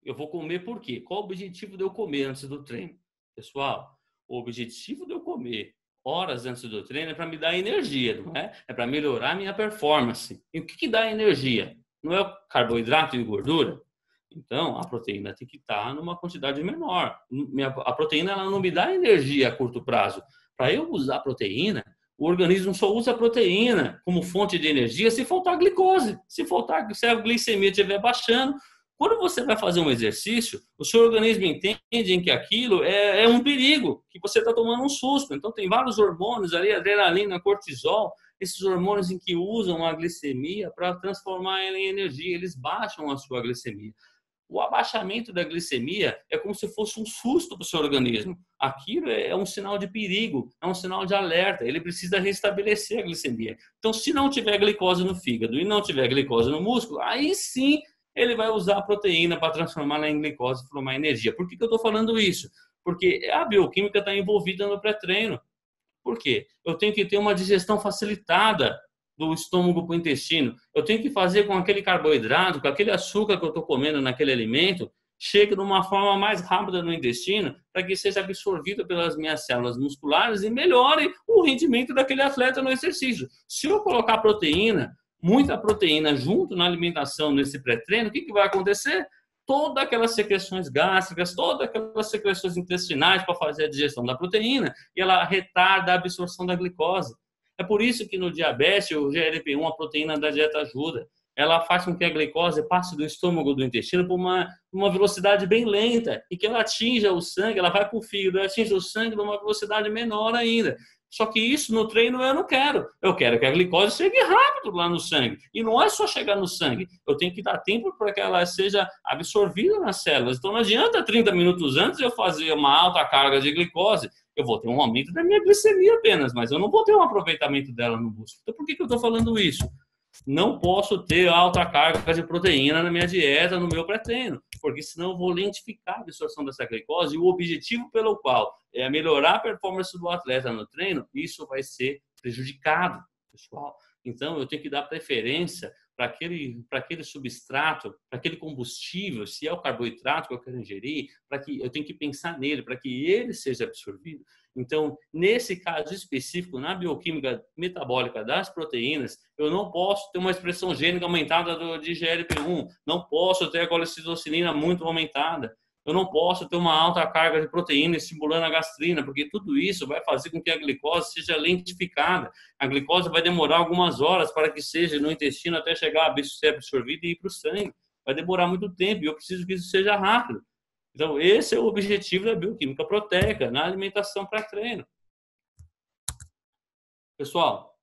Speaker 1: eu vou comer por quê? Qual o objetivo de eu comer antes do treino? Pessoal, o objetivo de eu comer horas antes do treino é para me dar energia, não é? É para melhorar a minha performance. E o que dá energia? Não é o carboidrato e gordura? Então, a proteína tem que estar numa quantidade menor. A proteína ela não me dá energia a curto prazo. Para eu usar proteína, o organismo só usa a proteína como fonte de energia se faltar glicose. Se a glicemia estiver baixando, quando você vai fazer um exercício, o seu organismo entende que aquilo é um perigo, que você está tomando um susto. Então, tem vários hormônios ali, adrenalina, cortisol, esses hormônios em que usam a glicemia para transformar ela em energia. Eles baixam a sua glicemia. O abaixamento da glicemia é como se fosse um susto para o seu organismo. Aquilo é um sinal de perigo, é um sinal de alerta. Ele precisa restabelecer a glicemia. Então, se não tiver glicose no fígado e não tiver glicose no músculo, aí sim ele vai usar a proteína para transformá-la em glicose e formar energia. Por que eu estou falando isso? Porque a bioquímica está envolvida no pré-treino. Por quê? Eu tenho que ter uma digestão facilitada do estômago para o intestino. Eu tenho que fazer com aquele carboidrato, com aquele açúcar que eu estou comendo naquele alimento, chegue de uma forma mais rápida no intestino, para que seja absorvido pelas minhas células musculares e melhore o rendimento daquele atleta no exercício. Se eu colocar proteína, muita proteína junto na alimentação nesse pré-treino, o que vai acontecer? Todas aquelas secreções gástricas, todas aquelas secreções intestinais para fazer a digestão da proteína, e ela retarda a absorção da glicose. É por isso que no diabetes, o GLP-1, a proteína da dieta ajuda. Ela faz com que a glicose passe do estômago do intestino por uma velocidade bem lenta e que ela atinja o sangue, ela vai para o fígado, ela atinja o sangue numa velocidade menor ainda. Só que isso no treino eu não quero. Eu quero que a glicose chegue rápido lá no sangue. E não é só chegar no sangue. Eu tenho que dar tempo para que ela seja absorvida nas células. Então não adianta 30 minutos antes eu fazer uma alta carga de glicose. eu vou ter um aumento da minha glicemia apenas, mas eu não vou ter um aproveitamento dela no músculo. Então, por que eu estou falando isso? Não posso ter alta carga de proteína na minha dieta, no meu pré-treino, porque senão eu vou lentificar a absorção dessa glicose, e o objetivo pelo qual é melhorar a performance do atleta no treino, isso vai ser prejudicado, pessoal. Então, eu tenho que dar preferência para aquele substrato, para aquele combustível, se é o carboidrato que eu quero ingerir, para que eu tenho que pensar nele, para que ele seja absorvido. Então, nesse caso específico, na bioquímica metabólica das proteínas, eu não posso ter uma expressão gênica aumentada de GLP-1, não posso ter a colecidocilina muito aumentada, eu não posso ter uma alta carga de proteína estimulando a gastrina, porque tudo isso vai fazer com que a glicose seja lentificada. A glicose vai demorar algumas horas para que seja no intestino até chegar a ser absorvida e ir para o sangue. Vai demorar muito tempo e eu preciso que isso seja rápido. Então, esse é o objetivo da bioquímica proteica na alimentação para treino. Pessoal,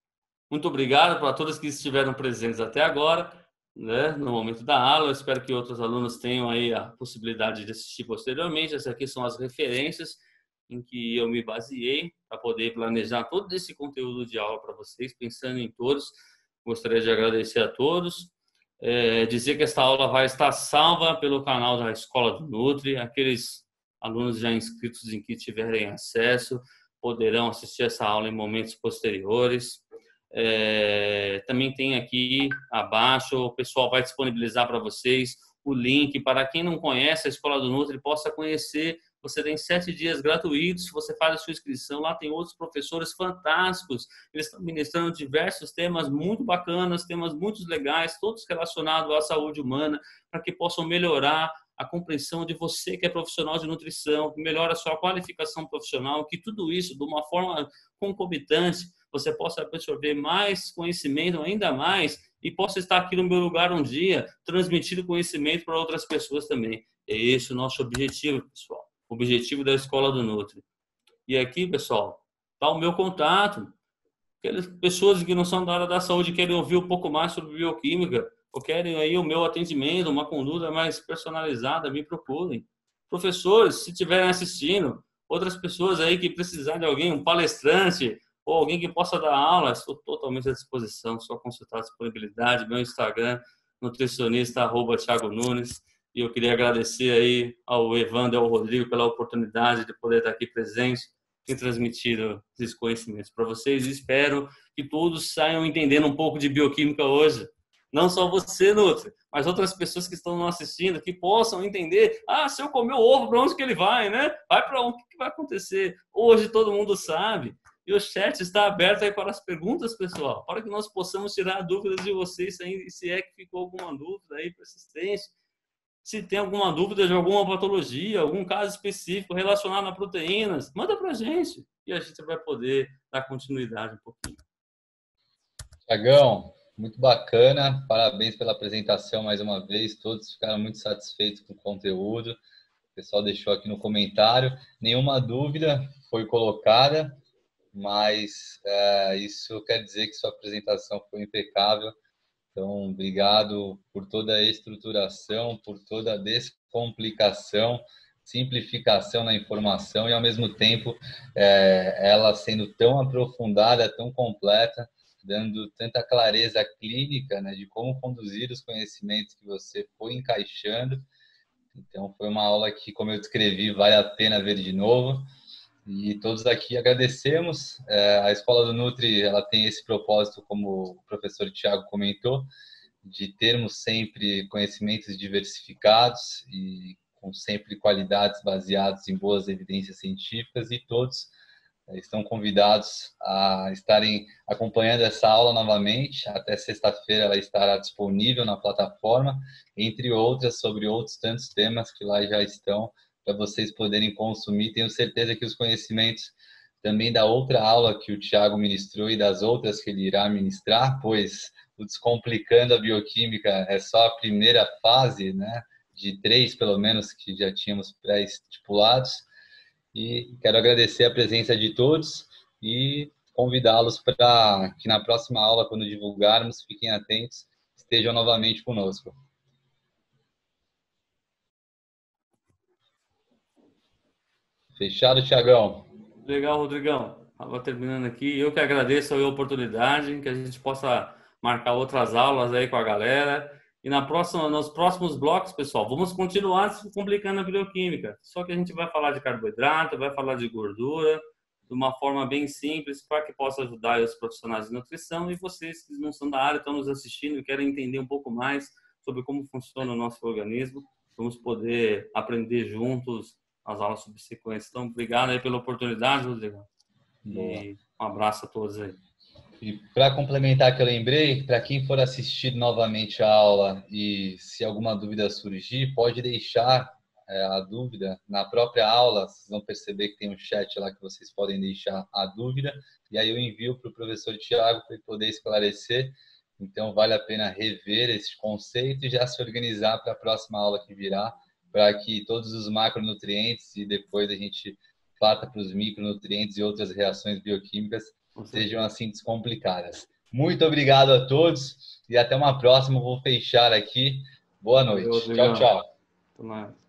Speaker 1: muito obrigado para todos que estiveram presentes até agora, né, no momento da aula. Eu espero que outros alunos tenham aí a possibilidade de assistir posteriormente. Essas aqui são as referências em que eu me baseei para poder planejar todo esse conteúdo de aula para vocês, pensando em todos. Gostaria de agradecer a todos. Dizer que esta aula vai estar salva pelo canal da Escola do Nutri. Aqueles alunos já inscritos em que tiverem acesso poderão assistir essa aula em momentos posteriores. Também tem aqui abaixo, o pessoal vai disponibilizar para vocês o link para quem não conhece a Escola do Nutri possa conhecer. Você tem 7 dias gratuitos, você faz a sua inscrição, lá tem outros professores fantásticos, eles estão ministrando diversos temas muito bacanas, temas muito legais, todos relacionados à saúde humana, para que possam melhorar a compreensão de você que é profissional de nutrição, que melhora a sua qualificação profissional, que tudo isso, de uma forma concomitante, você possa absorver mais conhecimento, ainda mais, e possa estar aqui no meu lugar um dia, transmitindo conhecimento para outras pessoas também. É esse o nosso objetivo, pessoal. O objetivo da Escola do Nutri. E aqui, pessoal, está o meu contato. Aquelas pessoas que não são da área da saúde querem ouvir um pouco mais sobre bioquímica, ou querem aí o meu atendimento, uma conduta mais personalizada, me procurem. Professores, se estiverem assistindo, outras pessoas aí que precisarem de alguém, um palestrante, ou alguém que possa dar aula, estou totalmente à disposição, só consultar a disponibilidade, meu Instagram, nutricionista@Thiago Nunes. E eu queria agradecer aí ao Evandro e ao Rodrigo pela oportunidade de poder estar aqui presente e transmitido esses conhecimentos para vocês. Espero que todos saiam entendendo um pouco de bioquímica hoje. Não só você, Nutri, mas outras pessoas que estão nos assistindo, que possam entender, se eu comer o ovo, para onde que ele vai, né? Vai para onde? O que vai acontecer? Hoje todo mundo sabe. E o chat está aberto aí para as perguntas, pessoal, para que nós possamos tirar dúvidas de vocês, se é que ficou alguma dúvida aí persistente. Se tem alguma dúvida de alguma patologia, algum caso específico relacionado a proteínas, manda para a gente e a gente vai poder dar continuidade um pouquinho.
Speaker 2: Tiagão, muito bacana. Parabéns pela apresentação mais uma vez. Todos ficaram muito satisfeitos com o conteúdo. O pessoal deixou aqui no comentário. Nenhuma dúvida foi colocada, mas isso quer dizer que sua apresentação foi impecável. Então, obrigado por toda a estruturação, por toda a descomplicação, simplificação na informação e, ao mesmo tempo, ela sendo tão aprofundada, tão completa, dando tanta clareza clínica, né, de como conduzir os conhecimentos que você foi encaixando. Então, foi uma aula que, como eu descrevi, vale a pena ver de novo. E todos aqui agradecemos. A Escola do Nutri, ela tem esse propósito, como o professor Thiago comentou, de termos sempre conhecimentos diversificados e com sempre qualidades baseadas em boas evidências científicas, e todos estão convidados a estarem acompanhando essa aula novamente. Até sexta-feira ela estará disponível na plataforma, entre outras, sobre outros tantos temas que lá já estão para vocês poderem consumir. Tenho certeza que os conhecimentos também da outra aula que o Thiago ministrou e das outras que ele irá ministrar, pois o Descomplicando a Bioquímica é só a primeira fase, né, de 3, pelo menos, que já tínhamos pré-estipulados. E quero agradecer a presença de todos e convidá-los para que na próxima aula, quando divulgarmos, fiquem atentos, estejam novamente conosco. Fechado, Thiagão?
Speaker 1: Legal, Rodrigão. Estava terminando aqui. Eu que agradeço a oportunidade, que a gente possa marcar outras aulas aí com a galera. E nos próximos blocos, pessoal, vamos continuar se complicando a bioquímica. Só que a gente vai falar de carboidrato, vai falar de gordura, de uma forma bem simples, para que possa ajudar os profissionais de nutrição e vocês que não são da área, estão nos assistindo e querem entender um pouco mais sobre como funciona o nosso organismo. Vamos poder aprender juntos as aulas subsequentes. Então, obrigado aí pela oportunidade, Rodrigo.
Speaker 2: Boa.
Speaker 1: E um abraço a todos aí.
Speaker 2: E para complementar que eu lembrei, para quem for assistir novamente a aula e se alguma dúvida surgir, pode deixar a dúvida na própria aula. Vocês vão perceber que tem um chat lá que vocês podem deixar a dúvida. E aí eu envio para o professor Tiago para ele poder esclarecer. Então, vale a pena rever esse conceito e já se organizar para a próxima aula que virá, para que todos os macronutrientes e depois a gente parta para os micronutrientes e outras reações bioquímicas sejam assim descomplicadas. Muito obrigado a todos e até uma próxima. Vou fechar aqui. Boa noite.
Speaker 1: Valeu,
Speaker 2: Tchau, tchau.
Speaker 1: Até mais.